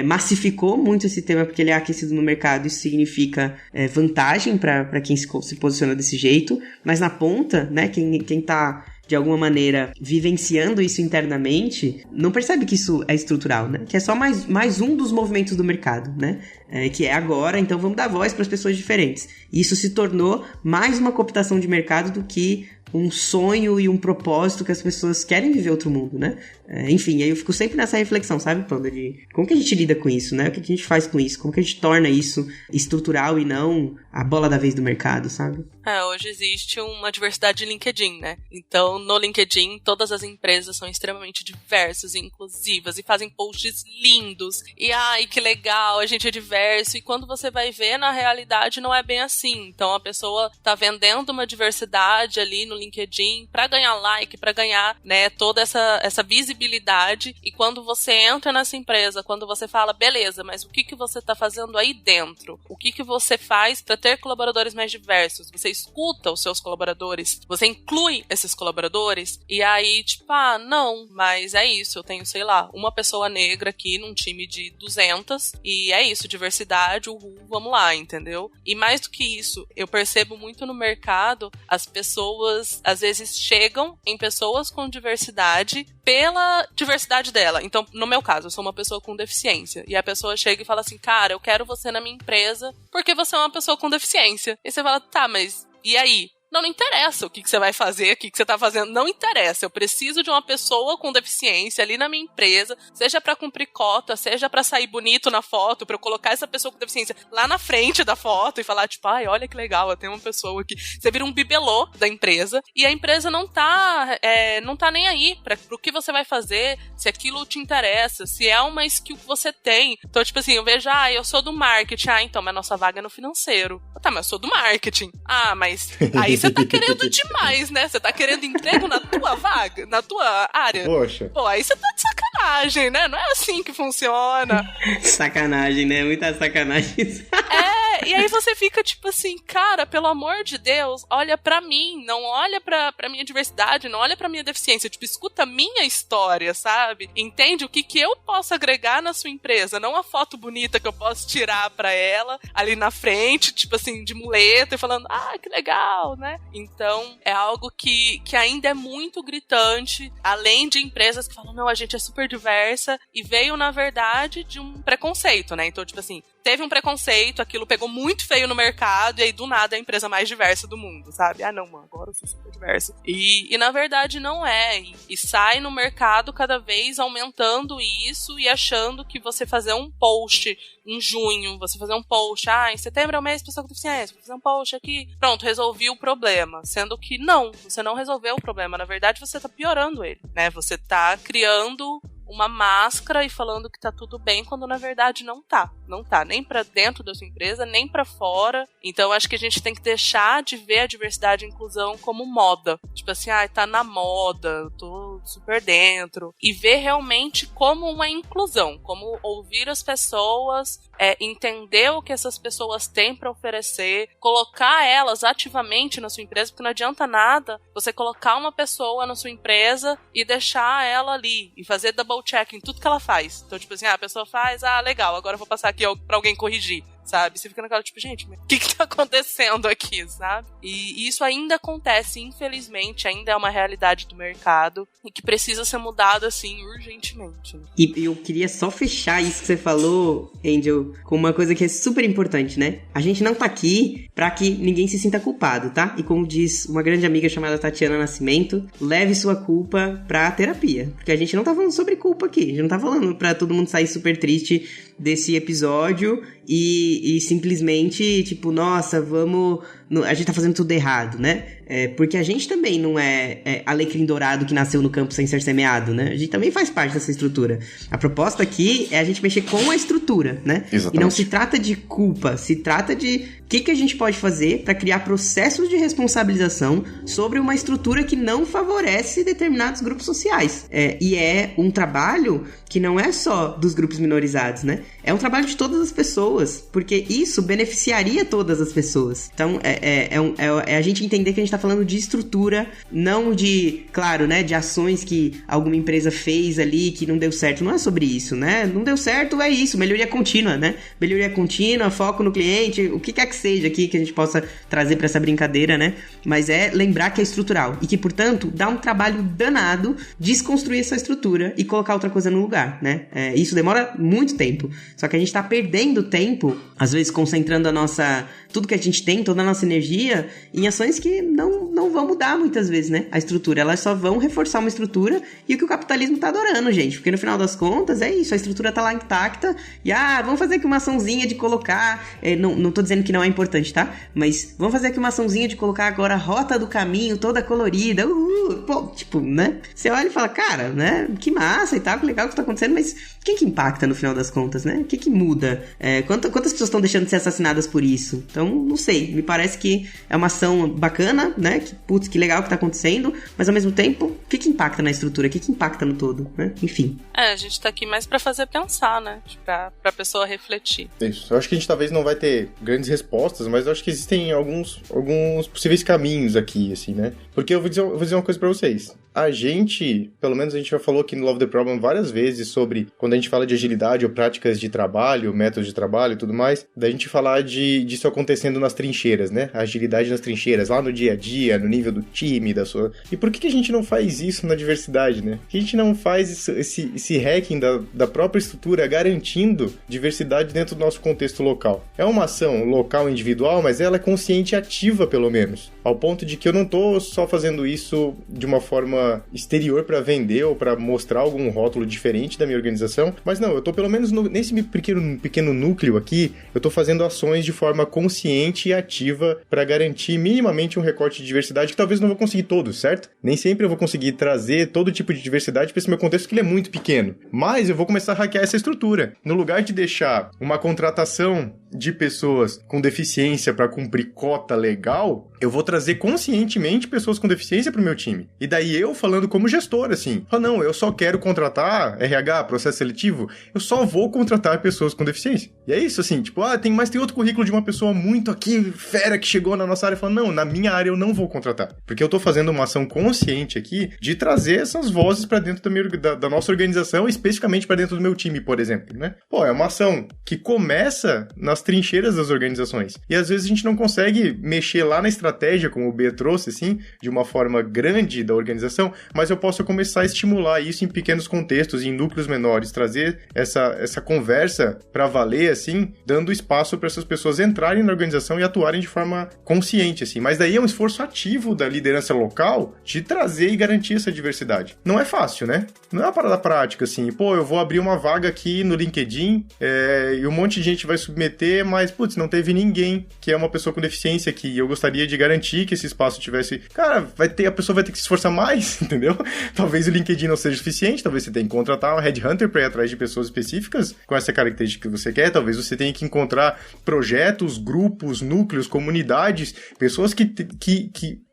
massificou muito esse tema porque ele é aquecido no mercado, isso significa vantagem para quem se posiciona desse jeito, mas na ponta, né? Quem tá de alguma maneira vivenciando isso internamente, não percebe que isso é estrutural, né? Que é só mais um dos movimentos do mercado, né? Que é agora, então vamos dar voz para as pessoas diferentes. E isso se tornou mais uma cooptação de mercado do que um sonho e um propósito que as pessoas querem viver outro mundo, né? Enfim, aí eu fico sempre nessa reflexão, sabe, Panda, de como que a gente lida com isso, né? O que a gente faz com isso? Como que a gente torna isso estrutural e não a bola da vez do mercado, sabe? Hoje existe uma diversidade de LinkedIn, né? Então, no LinkedIn, todas as empresas são extremamente diversas e inclusivas e fazem posts lindos. E, ai, que legal, a gente é diverso. E quando você vai ver, na realidade, não é bem assim. Então, a pessoa tá vendendo uma diversidade ali no LinkedIn pra ganhar like, pra ganhar, né, toda essa visibilidade. E quando você entra nessa empresa, quando você fala, beleza, mas o que você tá fazendo aí dentro? O que você faz pra ter colaboradores mais diversos? Você escuta os seus colaboradores, você inclui esses colaboradores, e aí, tipo, não, mas é isso, eu tenho, sei lá, uma pessoa negra aqui num time de 200, e é isso, diversidade, vamos lá, entendeu? E mais do que isso, eu percebo muito no mercado, as pessoas, às vezes, chegam em pessoas com diversidade pela diversidade dela. Então, no meu caso, eu sou uma pessoa com deficiência, e a pessoa chega e fala assim, cara, eu quero você na minha empresa porque você é uma pessoa com deficiência. E você fala, tá, mas e aí? Não interessa o que você vai fazer, o que você tá fazendo, não interessa. Eu preciso de uma pessoa com deficiência ali na minha empresa, seja pra cumprir cota, seja pra sair bonito na foto, pra eu colocar essa pessoa com deficiência lá na frente da foto e falar, tipo, ai, olha que legal, eu tenho uma pessoa aqui. Você vira um bibelô da empresa e a empresa não tá nem aí pro que você vai fazer, se aquilo te interessa, se é uma skill que você tem. Então, tipo assim, eu vejo, eu sou do marketing, então, mas nossa vaga é no financeiro. Tá, mas eu sou do marketing. Mas aí você tá querendo demais, né? Você tá querendo emprego na tua vaga, na tua área. Poxa. Pô, aí você tá de sacanagem, né? Não é assim que funciona. Sacanagem, né? Muita sacanagem. E aí você fica tipo assim, cara, pelo amor de Deus, olha pra mim, não olha pra minha diversidade, não olha pra minha deficiência, tipo, escuta a minha história, sabe? Entende o que eu posso agregar na sua empresa, não a foto bonita que eu posso tirar pra ela ali na frente, tipo assim, de muleta e falando, que legal, né? Então, é algo que ainda é muito gritante, além de empresas que falam, não, a gente é super diversa, e veio, na verdade, de um preconceito, né? Então, tipo assim, teve um preconceito, aquilo pegou muito feio no mercado, e aí, do nada, é a empresa mais diversa do mundo, sabe? Não, mano, agora eu sou super diversa. E na verdade, não é. E sai no mercado cada vez aumentando isso e achando que você fazer um post em junho, você fazer um post, em setembro é o mês de pessoa com deficiência, vou fazer um post aqui, pronto, resolvi o problema. Sendo que não, você não resolveu o problema. Na verdade, você tá piorando ele, né? Você tá criando uma máscara e falando que tá tudo bem, quando na verdade não tá. Não tá, nem pra dentro da sua empresa, nem pra fora. Então acho que a gente tem que deixar de ver a diversidade e inclusão como moda. Tipo assim, tá na moda, eu tô super dentro. E ver realmente como uma inclusão, como ouvir as pessoas, entender o que essas pessoas têm pra oferecer, colocar elas ativamente na sua empresa, porque não adianta nada você colocar uma pessoa na sua empresa e deixar ela ali, e fazer double check em tudo que ela faz. Então, tipo assim, a pessoa faz, legal, agora eu vou passar aqui pra alguém corrigir, sabe? Você fica naquela, tipo, gente, o que tá acontecendo aqui, sabe? E isso ainda acontece, infelizmente, ainda é uma realidade do mercado e que precisa ser mudado, assim, urgentemente. Né? E eu queria só fechar isso que você falou, Angel, com uma coisa que é super importante, né? A gente não tá aqui pra que ninguém se sinta culpado, tá? E como diz uma grande amiga chamada Tatiana Nascimento, leve sua culpa pra terapia. Porque a gente não tá falando sobre culpa aqui. A gente não tá falando pra todo mundo sair super triste desse episódio e simplesmente, tipo, nossa, a gente tá fazendo tudo errado, né? Porque a gente também não é alecrim dourado que nasceu no campo sem ser semeado, né? A gente também faz parte dessa estrutura. A proposta aqui é a gente mexer com a estrutura, né? Exatamente. E não se trata de culpa, se trata de o que a gente pode fazer para criar processos de responsabilização sobre uma estrutura que não favorece determinados grupos sociais. E é um trabalho que não é só dos grupos minorizados, né? É um trabalho de todas as pessoas, porque isso beneficiaria todas as pessoas. Então, é a gente entender que a gente tá falando de estrutura, não de, claro, né, de ações que alguma empresa fez ali que não deu certo. Não é sobre isso, né? Não deu certo, é isso. Melhoria contínua, né? Melhoria contínua, foco no cliente, o que quer que seja aqui que a gente possa trazer pra essa brincadeira, né? Mas é lembrar que é estrutural e que, portanto, dá um trabalho danado desconstruir essa estrutura e colocar outra coisa no lugar, né? Isso demora muito tempo. Só que a gente tá perdendo tempo às vezes concentrando tudo que a gente tem, toda a nossa energia, em ações que não vão mudar muitas vezes, né? A estrutura, elas só vão reforçar uma estrutura e o que o capitalismo tá adorando, gente. Porque no final das contas, é isso, a estrutura tá lá intacta e, vamos fazer aqui uma açãozinha de colocar, não tô dizendo que não é importante, tá? Mas vamos fazer aqui uma açãozinha de colocar agora a rota do caminho toda colorida, pô, tipo, né? Você olha e fala, cara, né? Que massa e tal, que legal que tá acontecendo, mas quem que impacta no final das contas, né? O que muda? Quantas pessoas estão deixando de ser assassinadas por isso? Então, não sei, me parece que é uma ação bacana, né? Que legal que tá acontecendo, mas ao mesmo tempo, o que impacta na estrutura? O que impacta no todo, né? Enfim. A gente tá aqui mais pra fazer pensar, né? Pra pessoa refletir. Isso. Eu acho que a gente talvez não vai ter grandes respostas, mas eu acho que existem alguns possíveis caminhos aqui, assim, né? Porque eu vou dizer uma coisa pra vocês. A gente, pelo menos a gente já falou aqui no Love the Problem várias vezes sobre quando a gente fala de agilidade ou práticas de trabalho, métodos de trabalho e tudo mais, da gente falar disso acontecendo nas trincheiras, né? A agilidade nas trincheiras, lá no dia a dia, no nível do time, da sua... E por que a gente não faz isso na diversidade, né? Por que a gente não faz esse hacking da própria estrutura garantindo diversidade dentro do nosso contexto local? É uma ação local individual, mas ela é consciente e ativa, pelo menos. Ao ponto de que eu não tô só fazendo isso de uma forma exterior para vender ou para mostrar algum rótulo diferente da minha organização, mas não, eu tô pelo menos nesse pequeno núcleo aqui, eu tô fazendo ações de forma consciente e ativa para garantir minimamente um recorte de diversidade que talvez não vou conseguir todos, certo? Nem sempre eu vou conseguir trazer todo tipo de diversidade para esse meu contexto, que ele é muito pequeno, mas eu vou começar a hackear essa estrutura. No lugar de deixar uma contratação de pessoas com deficiência para cumprir cota legal, eu vou trazer conscientemente pessoas com deficiência pro meu time. E daí eu falando como gestor, assim, não, eu só quero contratar RH, processo seletivo, eu só vou contratar pessoas com deficiência. E é isso, assim, tipo, tem outro currículo de uma pessoa muito aqui, fera, que chegou na nossa área e falou, não, na minha área eu não vou contratar. Porque eu tô fazendo uma ação consciente aqui de trazer essas vozes pra dentro da nossa organização, especificamente pra dentro do meu time, por exemplo, né? É uma ação que começa nas trincheiras das organizações. E às vezes a gente não consegue mexer lá na estratégia, como o B trouxe, assim, de uma forma grande da organização, mas eu posso começar a estimular isso em pequenos contextos, em núcleos menores, trazer essa conversa pra valer, assim, dando espaço para essas pessoas entrarem na organização e atuarem de forma consciente, assim. Mas daí é um esforço ativo da liderança local de trazer e garantir essa diversidade. Não é fácil, né? Não é uma parada prática, assim, eu vou abrir uma vaga aqui no LinkedIn e um monte de gente vai submeter, mas, não teve ninguém que é uma pessoa com deficiência aqui, e eu gostaria de garantir que esse espaço tivesse... Cara, a pessoa vai ter que se esforçar mais, entendeu? Talvez o LinkedIn não seja suficiente, talvez você tenha que contratar um headhunter para ir atrás de pessoas específicas com essa característica que você quer, talvez você tenha que encontrar projetos, grupos, núcleos, comunidades, pessoas que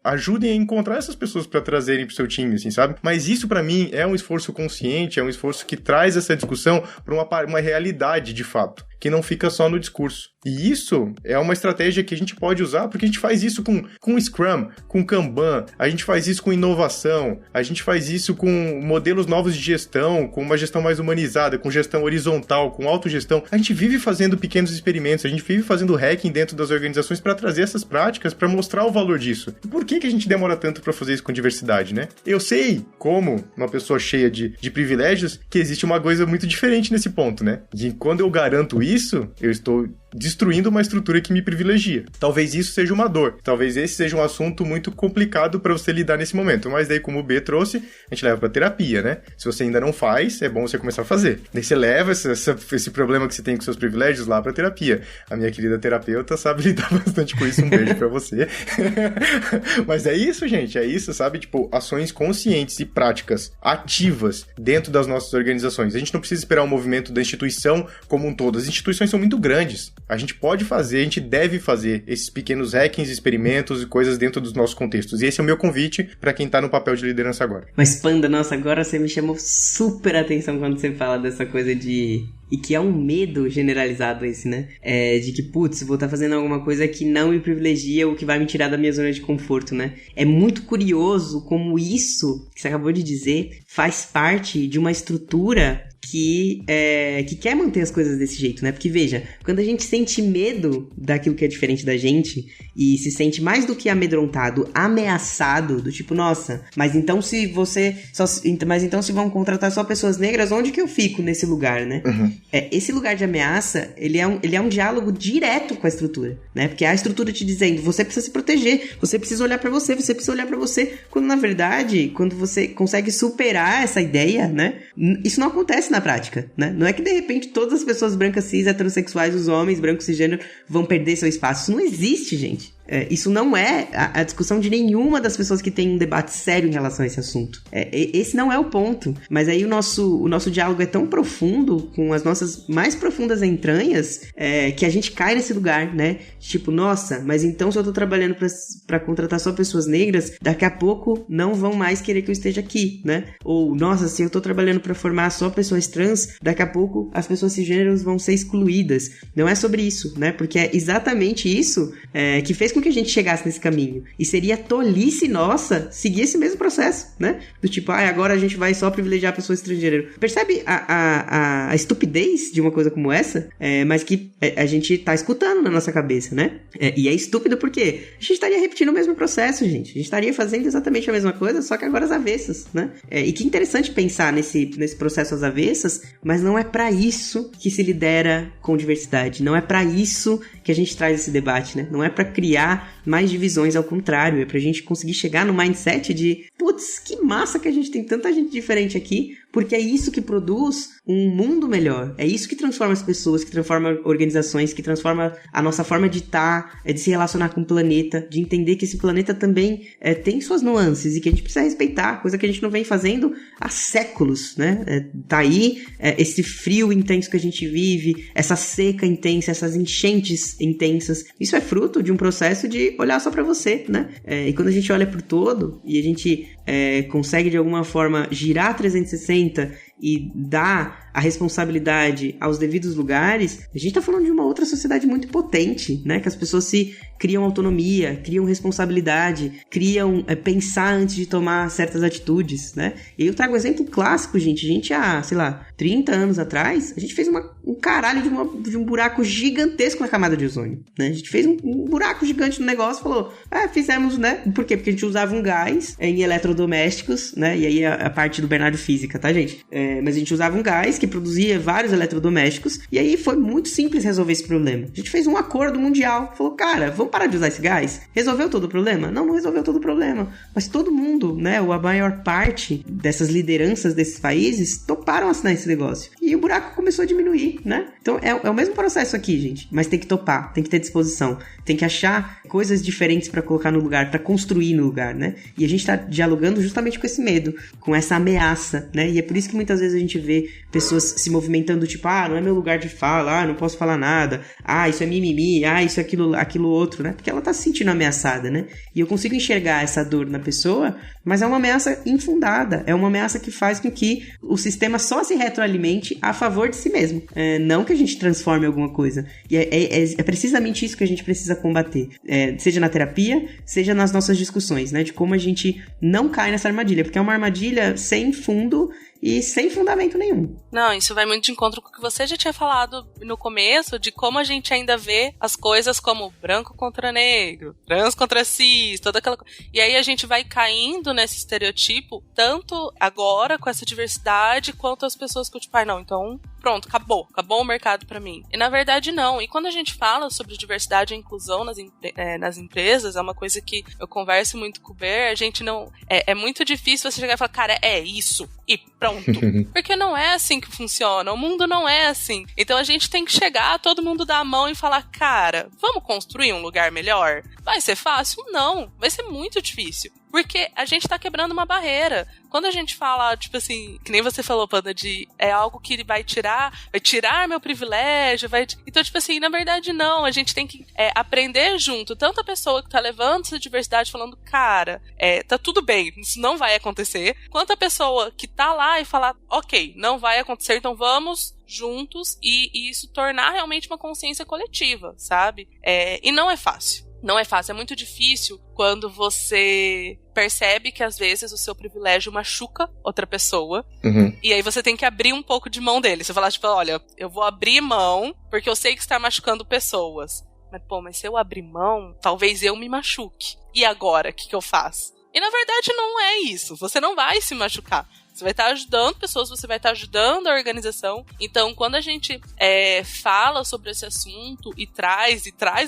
ajudem a encontrar essas pessoas para trazerem pro seu time, assim, sabe? Mas isso, para mim, é um esforço consciente, é um esforço que traz essa discussão para uma realidade, de fato, que não fica só no discurso. E isso é uma estratégia que a gente pode usar, porque a gente faz isso com Scrum, com Kanban, a gente faz isso com inovação, a gente faz isso com modelos novos de gestão, com uma gestão mais humanizada, com gestão horizontal, com autogestão. A gente vive fazendo pequenos experimentos, a gente vive fazendo hacking dentro das organizações para trazer essas práticas, para mostrar o valor disso. E por que a gente demora tanto para fazer isso com diversidade, né? Eu sei, como uma pessoa cheia de privilégios, que existe uma coisa muito diferente nesse ponto, né? E quando eu garanto isso, eu estou destruindo uma estrutura que me privilegia. Talvez isso seja uma dor. Talvez esse seja um assunto muito complicado para você lidar nesse momento. Mas daí, como o B trouxe, a gente leva para terapia, né? Se você ainda não faz, é bom você começar a fazer. Daí você leva esse problema que você tem com seus privilégios lá para terapia. A minha querida terapeuta sabe lidar bastante com isso. Um beijo para você. Mas é isso, gente. É isso, sabe? Ações conscientes e práticas ativas dentro das nossas organizações. A gente não precisa esperar o movimento da instituição como um todo. As instituições são muito grandes. A gente pode fazer, a gente deve fazer esses pequenos hackings, experimentos e coisas dentro dos nossos contextos. E esse é o meu convite para quem tá no papel de liderança agora. Mas, Panda, nossa, agora você me chamou super atenção quando você fala dessa coisa de... E que é um medo generalizado esse, né? De que, vou estar fazendo alguma coisa que não me privilegia ou que vai me tirar da minha zona de conforto, né? É muito curioso como isso, que você acabou de dizer, faz parte de uma estrutura que quer manter as coisas desse jeito, né? Porque, veja, quando a gente sente medo daquilo que é diferente da gente e se sente mais do que amedrontado, ameaçado, do tipo, nossa, mas então se vão contratar só pessoas negras, onde que eu fico nesse lugar, né? Uhum. Esse lugar de ameaça, ele é um diálogo direto com a estrutura, né? Porque a estrutura te dizendo, você precisa se proteger, você precisa olhar pra você precisa olhar pra você, quando na verdade, quando você consegue superar essa ideia, né? Isso não acontece na prática, né? Não é que de repente todas as pessoas brancas, cis, heterossexuais, os homens brancos cisgênero vão perder seu espaço. Isso não existe, gente. Isso não é a discussão de nenhuma das pessoas que tem um debate sério em relação a esse assunto. Esse não é o ponto. Mas aí o nosso diálogo é tão profundo, com as nossas mais profundas entranhas, que a gente cai nesse lugar, né? Tipo, nossa, mas então se eu tô trabalhando pra contratar só pessoas negras, daqui a pouco não vão mais querer que eu esteja aqui, né? Ou, nossa, se eu tô trabalhando pra formar só pessoas trans, daqui a pouco as pessoas cisgêneros vão ser excluídas. Não é sobre isso, né? Porque é exatamente isso que fez com que a gente chegasse nesse caminho. E seria tolice nossa seguir esse mesmo processo, né? Do tipo, agora a gente vai só privilegiar pessoas estrangeiras. Percebe a estupidez de uma coisa como essa? Mas que a gente tá escutando na nossa cabeça, né? E é estúpido porque a gente estaria repetindo o mesmo processo, gente. A gente estaria fazendo exatamente a mesma coisa, só que agora às avessas, né? E que interessante pensar nesse processo às avessas, mas não é pra isso que se lidera com diversidade. Não é pra isso que a gente traz esse debate, né? Não é pra criar mais divisões, ao contrário, é pra gente conseguir chegar no mindset de, putz, que massa que a gente tem tanta gente diferente aqui, porque é isso que produz um mundo melhor, é isso que transforma as pessoas, que transforma organizações, que transforma a nossa forma de estar, de se relacionar com o planeta, de entender que esse planeta também tem suas nuances e que a gente precisa respeitar, coisa que a gente não vem fazendo há séculos, né? Tá aí esse frio intenso que a gente vive, essa seca intensa, essas enchentes intensas, isso é fruto de um processo de olhar só pra você, né? E quando a gente olha pro todo e a gente consegue de alguma forma girar 360 e dar a responsabilidade aos devidos lugares, a gente tá falando de uma outra sociedade muito potente, né? Que as pessoas se criam autonomia, criam responsabilidade, criam pensar antes de tomar certas atitudes, né? E eu trago um exemplo clássico, gente. A gente há, sei lá, 30 anos atrás, a gente fez um caralho de um buraco gigantesco na camada de ozônio, né? A gente fez um buraco gigante no negócio e falou, fizemos, né? Por quê? Porque a gente usava um gás em eletrodomésticos, né? E aí a parte do Bernardo Física, tá, gente? Mas a gente usava um gás que produzia vários eletrodomésticos e aí foi muito simples resolver esse problema. A gente fez um acordo mundial, falou, cara, vamos parar de usar esse gás? Resolveu todo o problema? Não resolveu todo o problema. Mas todo mundo, né? A maior parte dessas lideranças desses países toparam assinar esse negócio. E o buraco começou a diminuir, né? Então é o mesmo processo aqui, gente. Mas tem que topar, tem que ter disposição, tem que achar coisas diferentes pra colocar no lugar, pra construir no lugar, né? E a gente tá dialogando justamente com esse medo, com essa ameaça, né? E é por isso que muitas vezes a gente vê pessoas se movimentando, tipo, não é meu lugar de fala, não posso falar nada, isso é mimimi, isso é aquilo outro, né? Porque ela tá se sentindo ameaçada, né? E eu consigo enxergar essa dor na pessoa, mas é uma ameaça infundada, é uma ameaça que faz com que o sistema só se retroalimente a favor de si mesmo, não que a gente transforme alguma coisa. E é precisamente isso que a gente precisa combater, seja na terapia, seja nas nossas discussões, né? De como a gente não cai nessa armadilha, porque é uma armadilha sem fundo e sem fundamento nenhum. Não, isso vai muito de encontro com o que você já tinha falado no começo, de como a gente ainda vê as coisas como branco contra negro, trans contra cis, toda aquela coisa. E aí a gente vai caindo nesse estereotipo, tanto agora com essa diversidade, quanto as pessoas que, tipo, não, então pronto, acabou o mercado pra mim. E na verdade não. E quando a gente fala sobre diversidade e inclusão nas empresas, é uma coisa que eu converso muito com o Ber, a gente não... É muito difícil você chegar e falar, cara, é isso, e pronto. Porque não é assim que funciona, o mundo não é assim. Então a gente tem que chegar, todo mundo dar a mão e falar, cara, vamos construir um lugar melhor? Vai ser fácil? Não, vai ser muito difícil. Porque a gente tá quebrando uma barreira. Quando a gente fala, tipo assim, que nem você falou, Panda, de algo que vai tirar meu privilégio, Então, tipo assim, na verdade não, a gente tem que aprender junto, tanto a pessoa que tá levando essa diversidade falando, cara, tá tudo bem, isso não vai acontecer, quanto a pessoa que tá lá e falar, ok, não vai acontecer, então vamos juntos e isso tornar realmente uma consciência coletiva, sabe? E não é fácil. Não é fácil, é muito difícil quando você percebe que às vezes o seu privilégio machuca outra pessoa, Uhum. e aí você tem que abrir um pouco de mão dele. Você fala, tipo, olha, eu vou abrir mão porque eu sei que está machucando pessoas. Mas se eu abrir mão, talvez eu me machuque. E agora, o que eu faço? E na verdade não é isso. Você não vai se machucar. Você vai estar ajudando pessoas, você vai estar ajudando a organização. Então, quando a gente fala sobre esse assunto e traz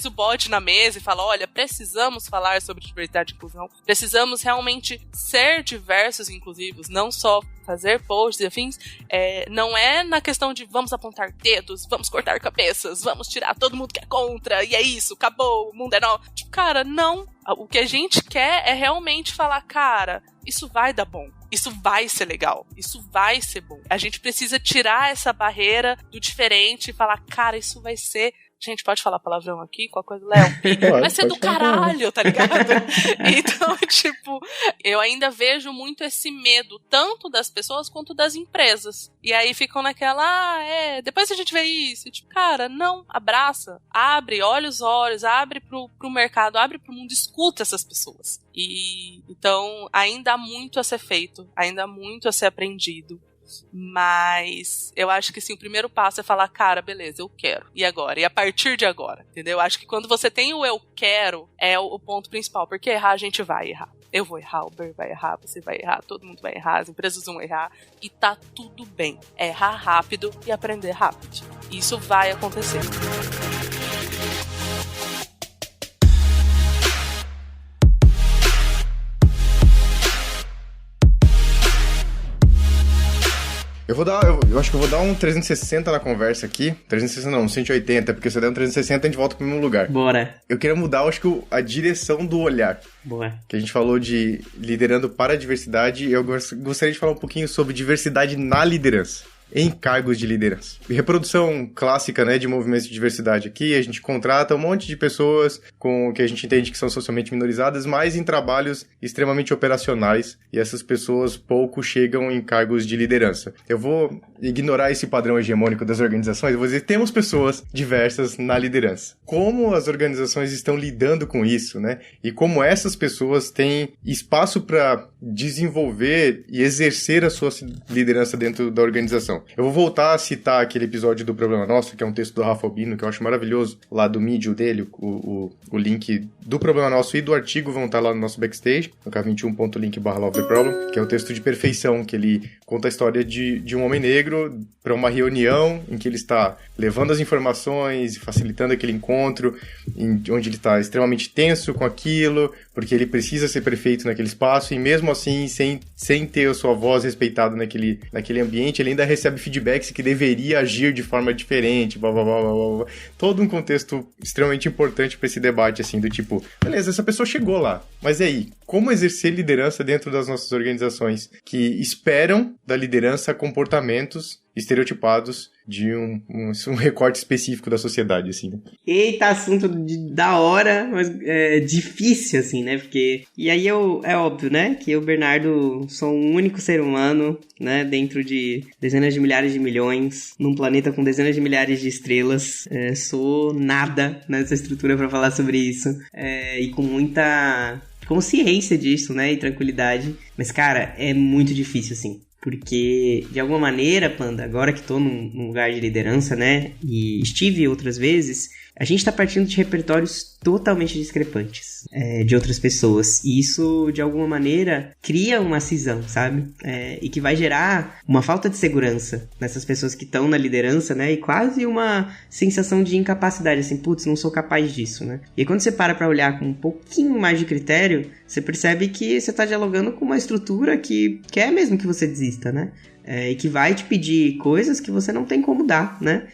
o bode na mesa e fala, olha, precisamos falar sobre diversidade e inclusão, precisamos realmente ser diversos e inclusivos, não só fazer posts e afins, não é na questão de vamos apontar dedos, vamos cortar cabeças, vamos tirar todo mundo que é contra, e é isso, acabou, o mundo é nosso. Tipo, cara, não. O que a gente quer é realmente falar, cara, isso vai dar bom. Isso vai ser legal, isso vai ser bom. A gente precisa tirar essa barreira do diferente e falar, cara, isso vai ser... Gente, pode falar palavrão aqui? Qual coisa, Léo? Vai ser do caralho, tá ligado? Então, tipo, eu ainda vejo muito esse medo, tanto das pessoas quanto das empresas. E aí ficam naquela, depois a gente vê isso. E, tipo, cara, não, abraça, abre, olha os olhos, abre pro mercado, abre pro mundo, escuta essas pessoas. E então, ainda há muito a ser feito, ainda há muito a ser aprendido. Mas eu acho que sim, o primeiro passo é falar, cara, beleza, eu quero. E agora? E a partir de agora, entendeu? Acho que quando você tem o eu quero, é o ponto principal. Porque errar, a gente vai errar. Eu vou errar, o Ber vai errar, você vai errar, todo mundo vai errar, as empresas vão errar. E tá tudo bem. Errar rápido e aprender rápido. Isso vai acontecer. Eu acho que eu vou dar um 360 na conversa aqui. 360 não, 180, porque se eu der um 360 a gente volta pro mesmo lugar. Bora. Eu queria mudar, acho que a direção do olhar. Boa. Que a gente falou de liderando para a diversidade, eu gostaria de falar um pouquinho sobre diversidade na liderança. Em cargos de liderança. Reprodução clássica, né, de movimentos de diversidade aqui, a gente contrata um monte de pessoas com que a gente entende que são socialmente minorizadas, mas em trabalhos extremamente operacionais, e essas pessoas pouco chegam em cargos de liderança. Eu vou ignorar esse padrão hegemônico das organizações, eu vou dizer, temos pessoas diversas na liderança. Como as organizações estão lidando com isso, né? E como essas pessoas têm espaço para desenvolver e exercer a sua liderança dentro da organização. Eu vou voltar a citar aquele episódio do Problema Nosso, que é um texto do Rafa Albino, que eu acho maravilhoso, lá do Medium dele, o link do Problema Nosso e do artigo vão estar lá no nosso backstage, no k21.link/LoveTheProblem, que é o texto de perfeição, que ele conta a história de um homem negro para uma reunião em que ele está levando as informações e facilitando aquele encontro, onde ele está extremamente tenso com aquilo, porque ele precisa ser perfeito naquele espaço, e mesmo assim, sem ter a sua voz respeitada naquele ambiente, ele ainda recebe feedbacks que deveria agir de forma diferente, blá, blá, blá, blá, blá. Todo um contexto extremamente importante para esse debate, assim, do tipo, beleza, essa pessoa chegou lá, mas e aí? Como exercer liderança dentro das nossas organizações que esperam da liderança comportamentos estereotipados de um recorte específico da sociedade, assim, né? Eita, assunto da hora, mas difícil, assim, né? Porque... E aí é óbvio, né? Que eu, Bernardo, sou um único ser humano, né? Dentro de dezenas de milhares de milhões, num planeta com dezenas de milhares de estrelas. Sou nada nessa estrutura pra falar sobre isso. E com muita consciência disso, né? E tranquilidade. Mas, cara, é muito difícil, assim. Porque, de alguma maneira, Panda, agora que tô num lugar de liderança, né, e estive outras vezes, a gente tá partindo de repertórios totalmente discrepantes de outras pessoas. E isso, de alguma maneira, cria uma cisão, sabe? E que vai gerar uma falta de segurança nessas pessoas que estão na liderança, né? E quase uma sensação de incapacidade, assim, putz, não sou capaz disso, né? E aí, quando você para pra olhar com um pouquinho mais de critério, você percebe que você tá dialogando com uma estrutura que quer mesmo que você desista, né? E que vai te pedir coisas que você não tem como dar, né?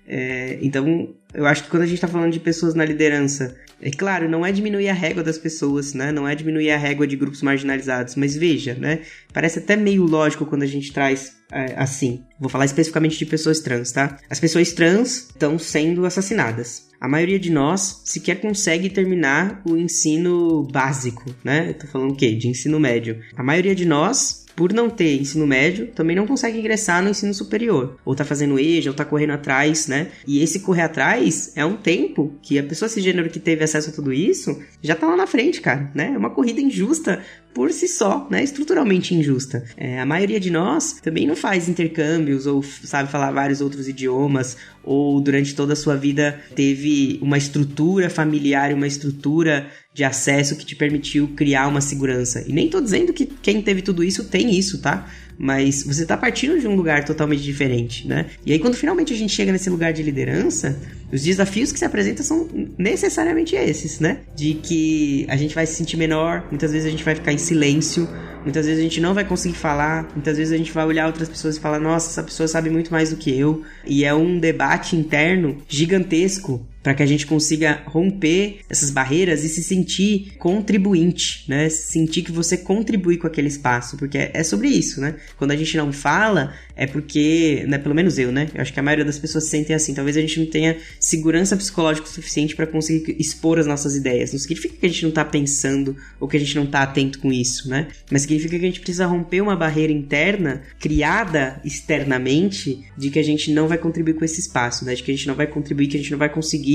Então, eu acho que quando a gente tá falando de pessoas na liderança, é claro, não é diminuir a régua das pessoas, né? Não é diminuir a régua de grupos marginalizados, mas veja, né? Parece até meio lógico quando a gente traz assim. Vou falar especificamente de pessoas trans, tá? As pessoas trans estão sendo assassinadas. A maioria de nós sequer consegue terminar o ensino básico, né? Eu tô falando o quê? De ensino médio. A maioria de nós, por não ter ensino médio, também não consegue ingressar no ensino superior. Ou tá fazendo EJA, ou tá correndo atrás, né? E esse correr atrás é um tempo que a pessoa cisgênero que teve acesso a tudo isso já tá lá na frente, cara, né? É uma corrida injusta por si só, né, estruturalmente injusta. A maioria de nós também não faz intercâmbios ou sabe falar vários outros idiomas, ou durante toda a sua vida teve uma estrutura familiar, uma estrutura de acesso que te permitiu criar uma segurança. E nem tô dizendo que quem teve tudo isso tem isso, tá? Mas você tá partindo de um lugar totalmente diferente, né? E aí quando finalmente a gente chega nesse lugar de liderança, os desafios que se apresentam são necessariamente esses, né? De que a gente vai se sentir menor, muitas vezes a gente vai ficar em silêncio, muitas vezes a gente não vai conseguir falar, muitas vezes a gente vai olhar outras pessoas e falar, nossa, essa pessoa sabe muito mais do que eu. E é um debate interno gigantesco para que a gente consiga romper essas barreiras e se sentir contribuinte, né? Sentir que você contribui com aquele espaço, porque é sobre isso, né? Quando a gente não fala, é porque, né, pelo menos eu, né? Eu acho que a maioria das pessoas se sentem assim. Talvez a gente não tenha segurança psicológica suficiente para conseguir expor as nossas ideias. Não significa que a gente não tá pensando ou que a gente não tá atento com isso, né? Mas significa que a gente precisa romper uma barreira interna criada externamente de que a gente não vai contribuir com esse espaço, né? De que a gente não vai contribuir, que a gente não vai conseguir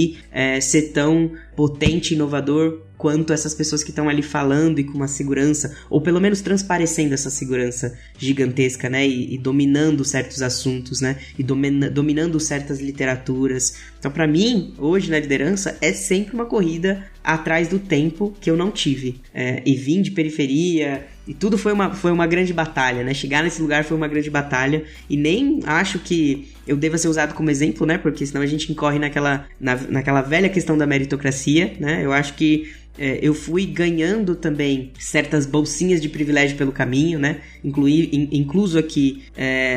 ser tão potente e inovador quanto essas pessoas que estão ali falando e com uma segurança, ou pelo menos transparecendo essa segurança gigantesca, né, e dominando certos assuntos, né, e dominando certas literaturas. Então, para mim, hoje na liderança, é sempre uma corrida atrás do tempo que eu não tive. E vim de periferia, e tudo foi uma grande batalha, né, chegar nesse lugar foi uma grande batalha, e nem acho que eu deva ser usado como exemplo, né, porque senão a gente incorre naquela velha questão da meritocracia, né, eu acho que eu fui ganhando também certas bolsinhas de privilégio pelo caminho, né? Incluso aqui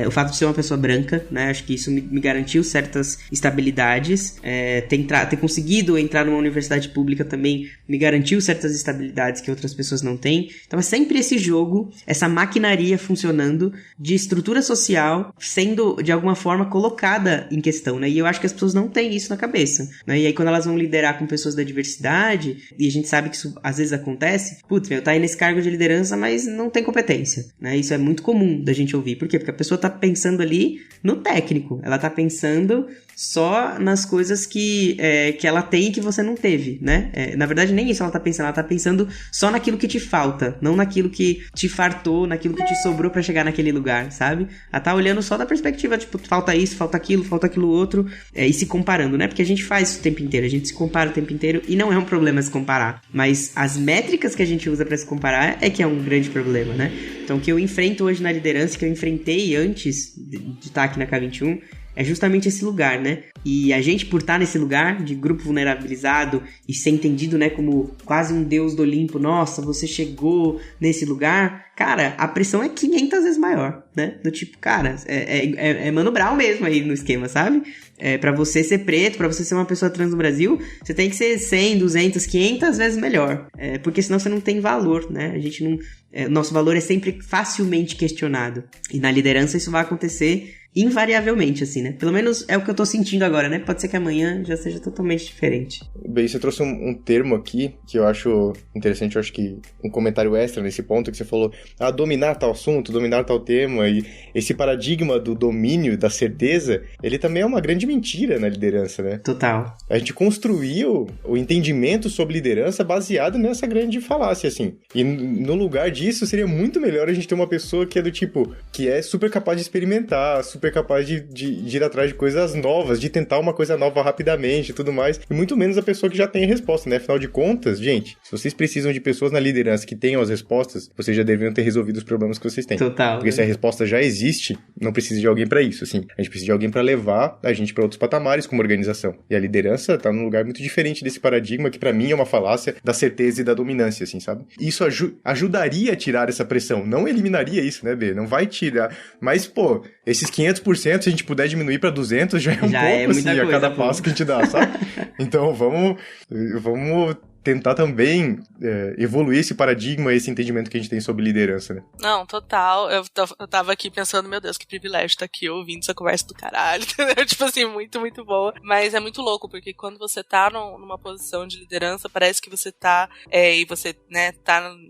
o fato de ser uma pessoa branca, né? Acho que isso me garantiu certas estabilidades. Ter conseguido entrar numa universidade pública também me garantiu certas estabilidades que outras pessoas não têm. Então é sempre esse jogo, essa maquinaria funcionando de estrutura social sendo de alguma forma colocada em questão, né? E eu acho que as pessoas não têm isso na cabeça, né? E aí quando elas vão liderar com pessoas da diversidade, e a gente sabe que isso às vezes acontece, tá aí nesse cargo de liderança, mas não tem competência, né? Isso é muito comum da gente ouvir. Por quê? Porque a pessoa tá pensando ali no técnico, ela tá pensando só nas coisas que ela tem e que você não teve, né? Na verdade, nem isso ela tá pensando só naquilo que te falta, não naquilo que te fartou, naquilo que te sobrou pra chegar naquele lugar, sabe? Ela tá olhando só da perspectiva, tipo, falta isso, falta aquilo outro, e se comparando, né? Porque a gente faz isso o tempo inteiro, a gente se compara o tempo inteiro, e não é um problema se comparar, mas as métricas que a gente usa pra se comparar é que é um grande problema, né? Então, o que eu enfrento hoje na liderança, que eu enfrentei antes de estar aqui na K21, é justamente esse lugar, né? E a gente, por estar nesse lugar de grupo vulnerabilizado e ser entendido, né, como quase um deus do Olimpo, nossa, você chegou nesse lugar, cara, a pressão é 500 vezes maior, né? Do tipo, cara, é Mano Brown mesmo aí no esquema, sabe? Pra você ser preto, pra você ser uma pessoa trans no Brasil, você tem que ser 100, 200, 500 vezes melhor. Porque senão você não tem valor, né? A gente não... nosso valor é sempre facilmente questionado. E na liderança isso vai acontecer invariavelmente, assim, né? Pelo menos é o que eu tô sentindo agora, né? Pode ser que amanhã já seja totalmente diferente. Bem, você trouxe um termo aqui que eu acho interessante, eu acho que um comentário extra nesse ponto, que você falou, dominar tal assunto, dominar tal tema, e esse paradigma do domínio, da certeza, ele também é uma grande mentira na liderança, né? Total. A gente construiu o entendimento sobre liderança baseado nessa grande falácia, assim. E no lugar disso, seria muito melhor a gente ter uma pessoa que é do tipo, que é super capaz de experimentar, super capaz de ir atrás de coisas novas, de tentar uma coisa nova rapidamente e tudo mais, e muito menos a pessoa que já tem a resposta, né? Afinal de contas, gente, se vocês precisam de pessoas na liderança que tenham as respostas, vocês já deveriam ter resolvido os problemas que vocês têm. Total. Porque se a resposta já existe, não precisa de alguém pra isso, assim. A gente precisa de alguém pra levar a gente pra outros patamares como organização. E a liderança tá num lugar muito diferente desse paradigma que pra mim é uma falácia da certeza e da dominância, assim, sabe? Isso ajudaria a tirar essa pressão, não eliminaria isso, né, B? Não vai tirar. Mas, pô, esses 500%, se a gente puder diminuir pra 200, já é um pouco, assim, a cada passo que a gente dá, sabe? Então, vamos tentar também evoluir esse paradigma, esse entendimento que a gente tem sobre liderança, né? Não, total. Eu tava aqui pensando, meu Deus, que privilégio estar aqui ouvindo essa conversa do caralho, entendeu? Tipo assim, muito, muito boa. Mas é muito louco, porque quando você tá numa posição de liderança, parece que você tá, e você, né,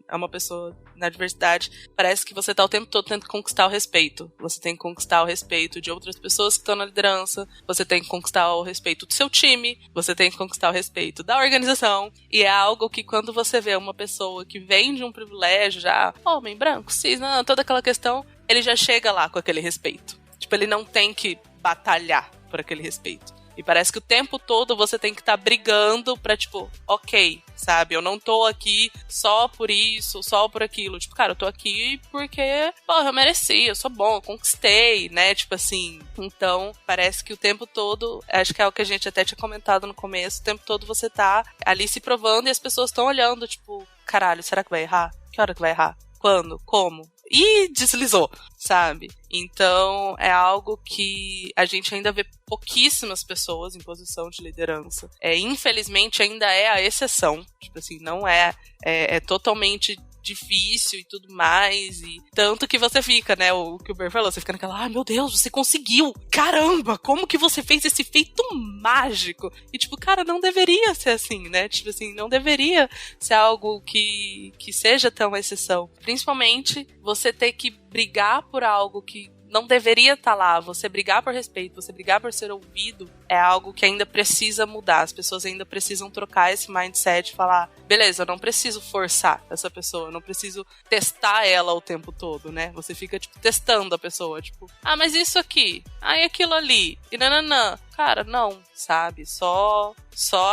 é uma pessoa na diversidade, parece que você tá o tempo todo tentando conquistar o respeito. Você tem que conquistar o respeito de outras pessoas que estão na liderança, você tem que conquistar o respeito do seu time, você tem que conquistar o respeito da organização, e é algo que quando você vê uma pessoa que vem de um privilégio, já homem branco, cis, não, toda aquela questão, ele já chega lá com aquele respeito. Tipo, ele não tem que batalhar por aquele respeito. E parece que o tempo todo você tem que estar brigando pra, tipo, ok, sabe? Eu não tô aqui só por isso, só por aquilo. Tipo, cara, eu tô aqui porque, porra, eu mereci, eu sou bom, eu conquistei, né? Tipo assim, então parece que o tempo todo, acho que é o que a gente até tinha comentado no começo, o tempo todo você tá ali se provando e as pessoas estão olhando, tipo, caralho, será que vai errar? Que hora que vai errar? Quando? Como? E deslizou, sabe? Então, é algo que a gente ainda vê pouquíssimas pessoas em posição de liderança. Infelizmente, ainda é a exceção. Tipo assim, não é totalmente difícil e tudo mais, e tanto que você fica, né, o que o Ber falou, você fica naquela, meu Deus, você conseguiu, caramba, como que você fez esse feito mágico? E tipo, cara, não deveria ser assim, né, tipo assim, não deveria ser algo que seja tão exceção, principalmente você ter que brigar por algo que não deveria estar lá, você brigar por respeito, você brigar por ser ouvido, é algo que ainda precisa mudar. As pessoas ainda precisam trocar esse mindset e falar, beleza, eu não preciso forçar essa pessoa, eu não preciso testar ela o tempo todo, né? Você fica, tipo, testando a pessoa, tipo, mas isso aqui, e aquilo ali, e nananã. Cara, não, sabe? Só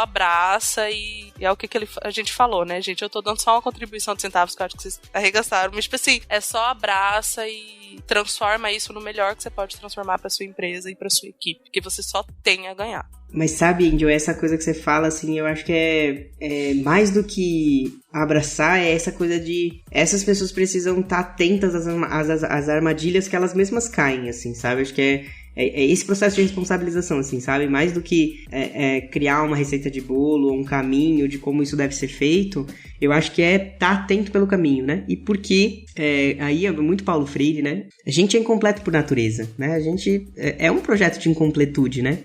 abraça e é o que a gente falou, né, gente? Eu tô dando só uma contribuição de centavos que eu acho que vocês arregaçaram, mas, tipo assim, é só abraça e transforma isso no melhor que você pode transformar pra sua empresa e pra sua equipe, porque você só tem a ganhar. Mas sabe, Angel, essa coisa que você fala, assim, eu acho que é mais do que abraçar, é essa coisa de... Essas pessoas precisam estar atentas às armadilhas que elas mesmas caem, assim, sabe? Acho que é esse processo de responsabilização, assim, sabe? Mais do que criar uma receita de bolo ou um caminho de como isso deve ser feito, eu acho que é estar atento pelo caminho, né? E porque, aí é muito Paulo Freire, né? A gente é incompleto por natureza, né? A gente é um projeto de incompletude, né?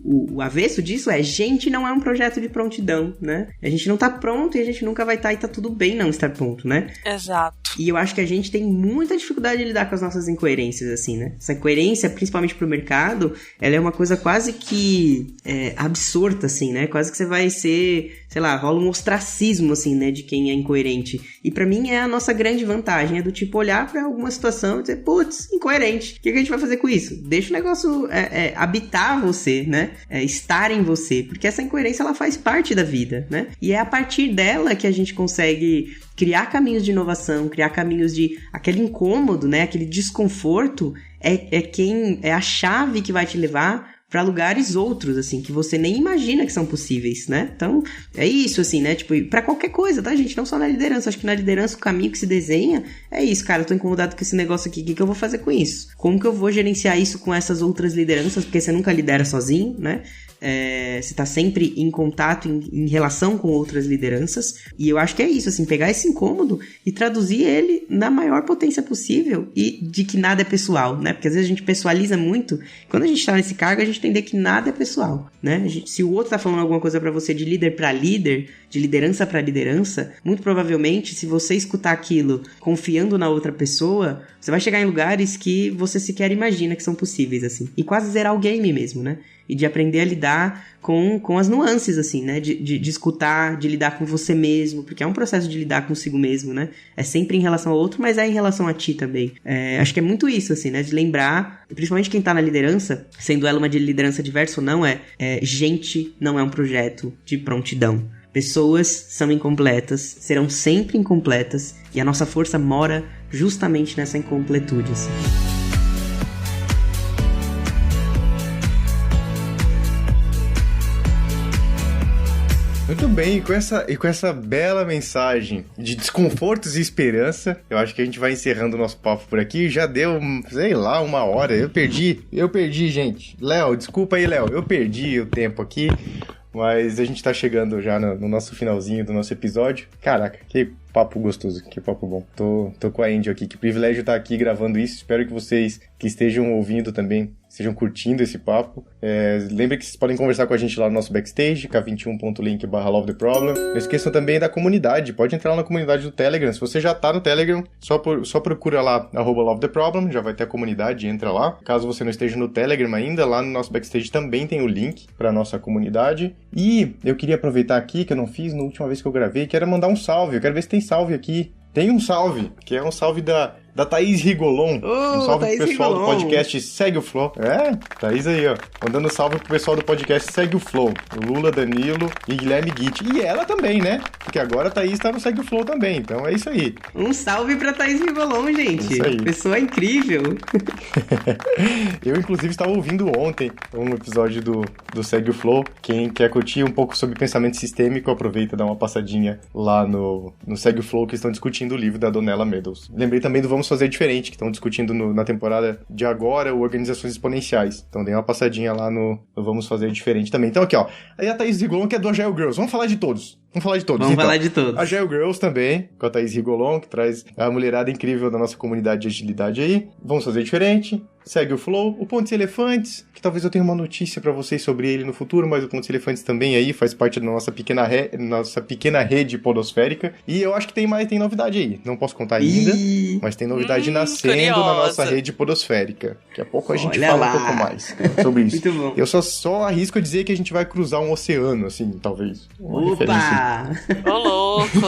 O avesso disso gente não é um projeto de prontidão, né? A gente não tá pronto e a gente nunca vai estar, e tá tudo bem não estar pronto, né? Exato. E eu acho que a gente tem muita dificuldade de lidar com as nossas incoerências, assim, né? Essa coerência, principalmente pro mercado, ela é uma coisa quase que absorta, assim, né? Quase que você vai ser, sei lá, rola um ostracismo, assim, né? De quem é incoerente. E pra mim é a nossa grande vantagem, é do tipo olhar pra alguma situação e dizer, putz, incoerente. O que a gente vai fazer com isso? Deixa o negócio habitar você, né? Estar em você. Porque essa incoerência, ela faz parte da vida, né? E é a partir dela que a gente consegue criar caminhos de inovação, criar caminhos de... Aquele incômodo, né? Aquele desconforto é a chave que vai te levar para lugares outros, assim, que você nem imagina que são possíveis, né? Então, é isso, assim, né? Tipo, pra qualquer coisa, tá, gente? Não só na liderança. Acho que na liderança o caminho que se desenha é isso, cara. Eu tô incomodado com esse negócio aqui. O que eu vou fazer com isso? Como que eu vou gerenciar isso com essas outras lideranças? Porque você nunca lidera sozinho, né? Você tá sempre em contato, em relação com outras lideranças, e eu acho que é isso, assim, pegar esse incômodo e traduzir ele na maior potência possível, e de que nada é pessoal, né, porque às vezes a gente pessoaliza muito. Quando a gente tá nesse cargo, a gente entender que nada é pessoal, né, se o outro tá falando alguma coisa pra você de líder pra líder, de liderança pra liderança, muito provavelmente, se você escutar aquilo confiando na outra pessoa, você vai chegar em lugares que você sequer imagina que são possíveis, assim, e quase zerar o game mesmo, né, e de aprender a lidar com as nuances, assim, né? De escutar, de lidar com você mesmo, porque é um processo de lidar consigo mesmo, né? É sempre em relação ao outro, mas é em relação a ti também. Acho que é muito isso, assim, né? De lembrar, principalmente quem tá na liderança, sendo ela uma de liderança diversa ou não, gente não é um projeto de prontidão. Pessoas são incompletas, serão sempre incompletas, e a nossa força mora justamente nessa incompletude, assim. Muito bem, e com essa bela mensagem de desconfortos e esperança, eu acho que a gente vai encerrando o nosso papo por aqui. Já deu, sei lá, 1 hora. Eu perdi, gente. Léo, desculpa aí, Léo. Eu perdi o tempo aqui, mas a gente tá chegando já no nosso finalzinho do nosso episódio. Caraca, que papo gostoso, que papo bom. Tô com a Angel aqui, que privilégio estar aqui gravando isso. Espero que vocês que estejam ouvindo também estejam curtindo esse papo. Lembre que vocês podem conversar com a gente lá no nosso backstage, k21.link/lovetheproblem. Não esqueçam também da comunidade. Pode entrar lá na comunidade do Telegram. Se você já tá no Telegram, só procura lá @lovetheproblem, já vai ter a comunidade, entra lá. Caso você não esteja no Telegram ainda, lá no nosso backstage também tem o link para nossa comunidade. E eu queria aproveitar aqui, que eu não fiz na última vez que eu gravei, que era mandar um salve. Eu quero ver se tem salve aqui. Tem um salve, que é um salve da Thaís Rigolon. Um salve Thaís pro pessoal Rigolon. do podcast Segue o Flow. Thaís aí, ó. Mandando salve pro pessoal do podcast Segue o Flow. O Lula, Danilo e Guilherme Guitti. E ela também, né? Porque agora a Thaís tá no Segue o Flow também. Então é isso aí. Um salve pra Thaís Rigolon, gente. Isso aí. Pessoa incrível. Eu, inclusive, estava ouvindo ontem um episódio do Segue o Flow. Quem quer curtir um pouco sobre pensamento sistêmico, aproveita e dá uma passadinha lá no Segue o Flow, que estão discutindo o livro da Donella Meadows. Lembrei também do Vamos Fazer Diferente, que estão discutindo na temporada de agora o Organizações Exponenciais. Então dei uma passadinha lá no Vamos Fazer Diferente também. Então aqui, ó. Aí a Thaís Rigolon, que é do Agile Girls. Vamos falar de todos. Vamos falar de todos. Agile Girls também, com a Thaís Rigolon, que traz a mulherada incrível da nossa comunidade de agilidade aí. Vamos Fazer Diferente. Segue o Flow. O Pontos e Elefantes, que talvez eu tenha uma notícia pra vocês sobre ele no futuro, mas o Pontos e Elefantes também aí faz parte da nossa pequena rede podosférica. E eu acho que tem novidade aí. Não posso contar ainda, mas tem novidade nascendo curiosa. na nossa rede podosférica. Daqui a pouco a gente Olha fala lá. um pouco mais sobre isso. Muito bom. Eu só arrisco a dizer que a gente vai cruzar um oceano, assim, talvez. Uma referência. Opa! Ô, louco.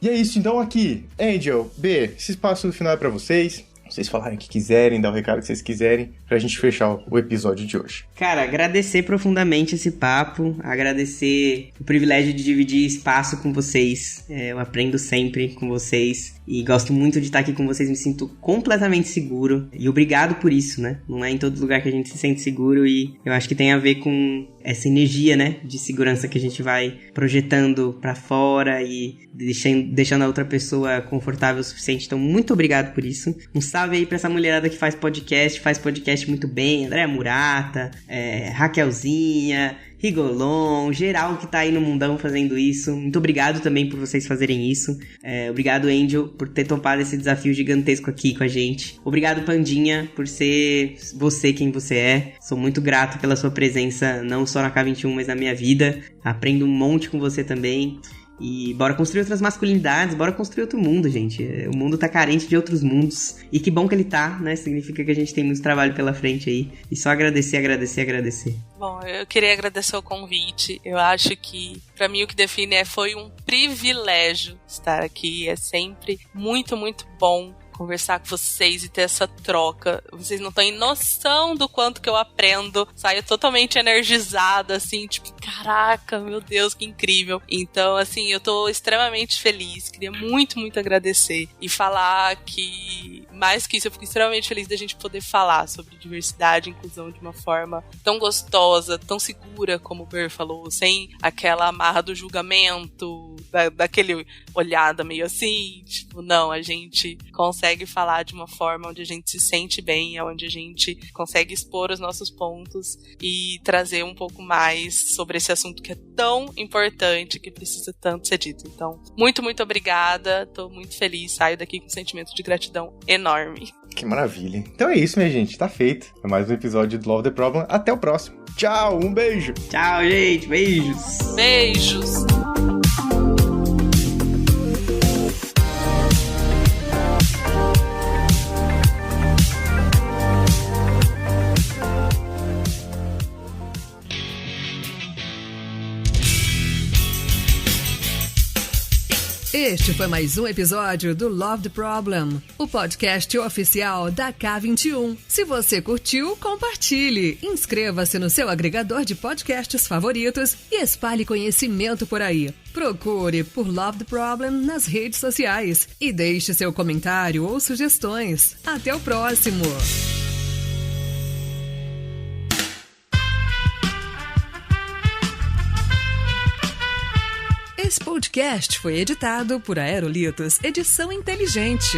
E é isso, então aqui, Angel, B, esse espaço no final é pra vocês. Vocês falarem o que quiserem, dar o recado que vocês quiserem, pra gente fechar o episódio de hoje. Cara, agradecer profundamente esse papo, agradecer o privilégio de dividir espaço com vocês. Eu aprendo sempre com vocês e gosto muito de estar aqui com vocês, me sinto completamente seguro. E obrigado por isso, né? Não é em todo lugar que a gente se sente seguro e eu acho que tem a ver com essa energia, né, de segurança que a gente vai projetando pra fora e deixando a outra pessoa confortável o suficiente. Então, muito obrigado por isso. Um salve aí pra essa mulherada que faz podcast muito bem. Andréa Murata, Raquelzinha, Rigolon, geral que tá aí no mundão fazendo isso. Muito obrigado também por vocês fazerem isso. Obrigado, Angel, por ter topado esse desafio gigantesco aqui com a gente. Obrigado, Pandinha, por ser você quem você é. Sou muito grato pela sua presença, não só na K21, mas na minha vida. Aprendo um monte com você também. E bora construir outras masculinidades, bora construir outro mundo, gente. O mundo tá carente de outros mundos. E que bom que ele tá, né? Significa que a gente tem muito trabalho pela frente aí. E só agradecer. Bom, eu queria agradecer o convite. Eu acho que, pra mim, o que define foi um privilégio estar aqui. É sempre muito, muito bom conversar com vocês e ter essa troca. Vocês não têm noção do quanto que eu aprendo. Saio totalmente energizada, assim, tipo, caraca, meu Deus, que incrível. Então, assim, eu tô extremamente feliz. Queria muito, muito agradecer e falar que, mais que isso, eu fico extremamente feliz da gente poder falar sobre diversidade e inclusão de uma forma tão gostosa, tão segura, como o Ber falou, sem aquela amarra do julgamento, daquele olhada meio assim, tipo, não, a gente consegue falar de uma forma onde a gente se sente bem, onde a gente consegue expor os nossos pontos e trazer um pouco mais sobre esse assunto que é tão importante, que precisa tanto ser dito. Então, muito, muito obrigada, tô muito feliz, saio daqui com um sentimento de gratidão enorme. Que maravilha. Então é isso, minha gente, tá feito. É mais um episódio do Love the Problem. Até o próximo. Tchau, um beijo. Tchau, gente, beijos. Beijos. Este foi mais um episódio do Love the Problem, o podcast oficial da K21. Se você curtiu, compartilhe, inscreva-se no seu agregador de podcasts favoritos e espalhe conhecimento por aí. Procure por Love the Problem nas redes sociais e deixe seu comentário ou sugestões. Até o próximo! Esse podcast foi editado por Aerolitos Edição Inteligente.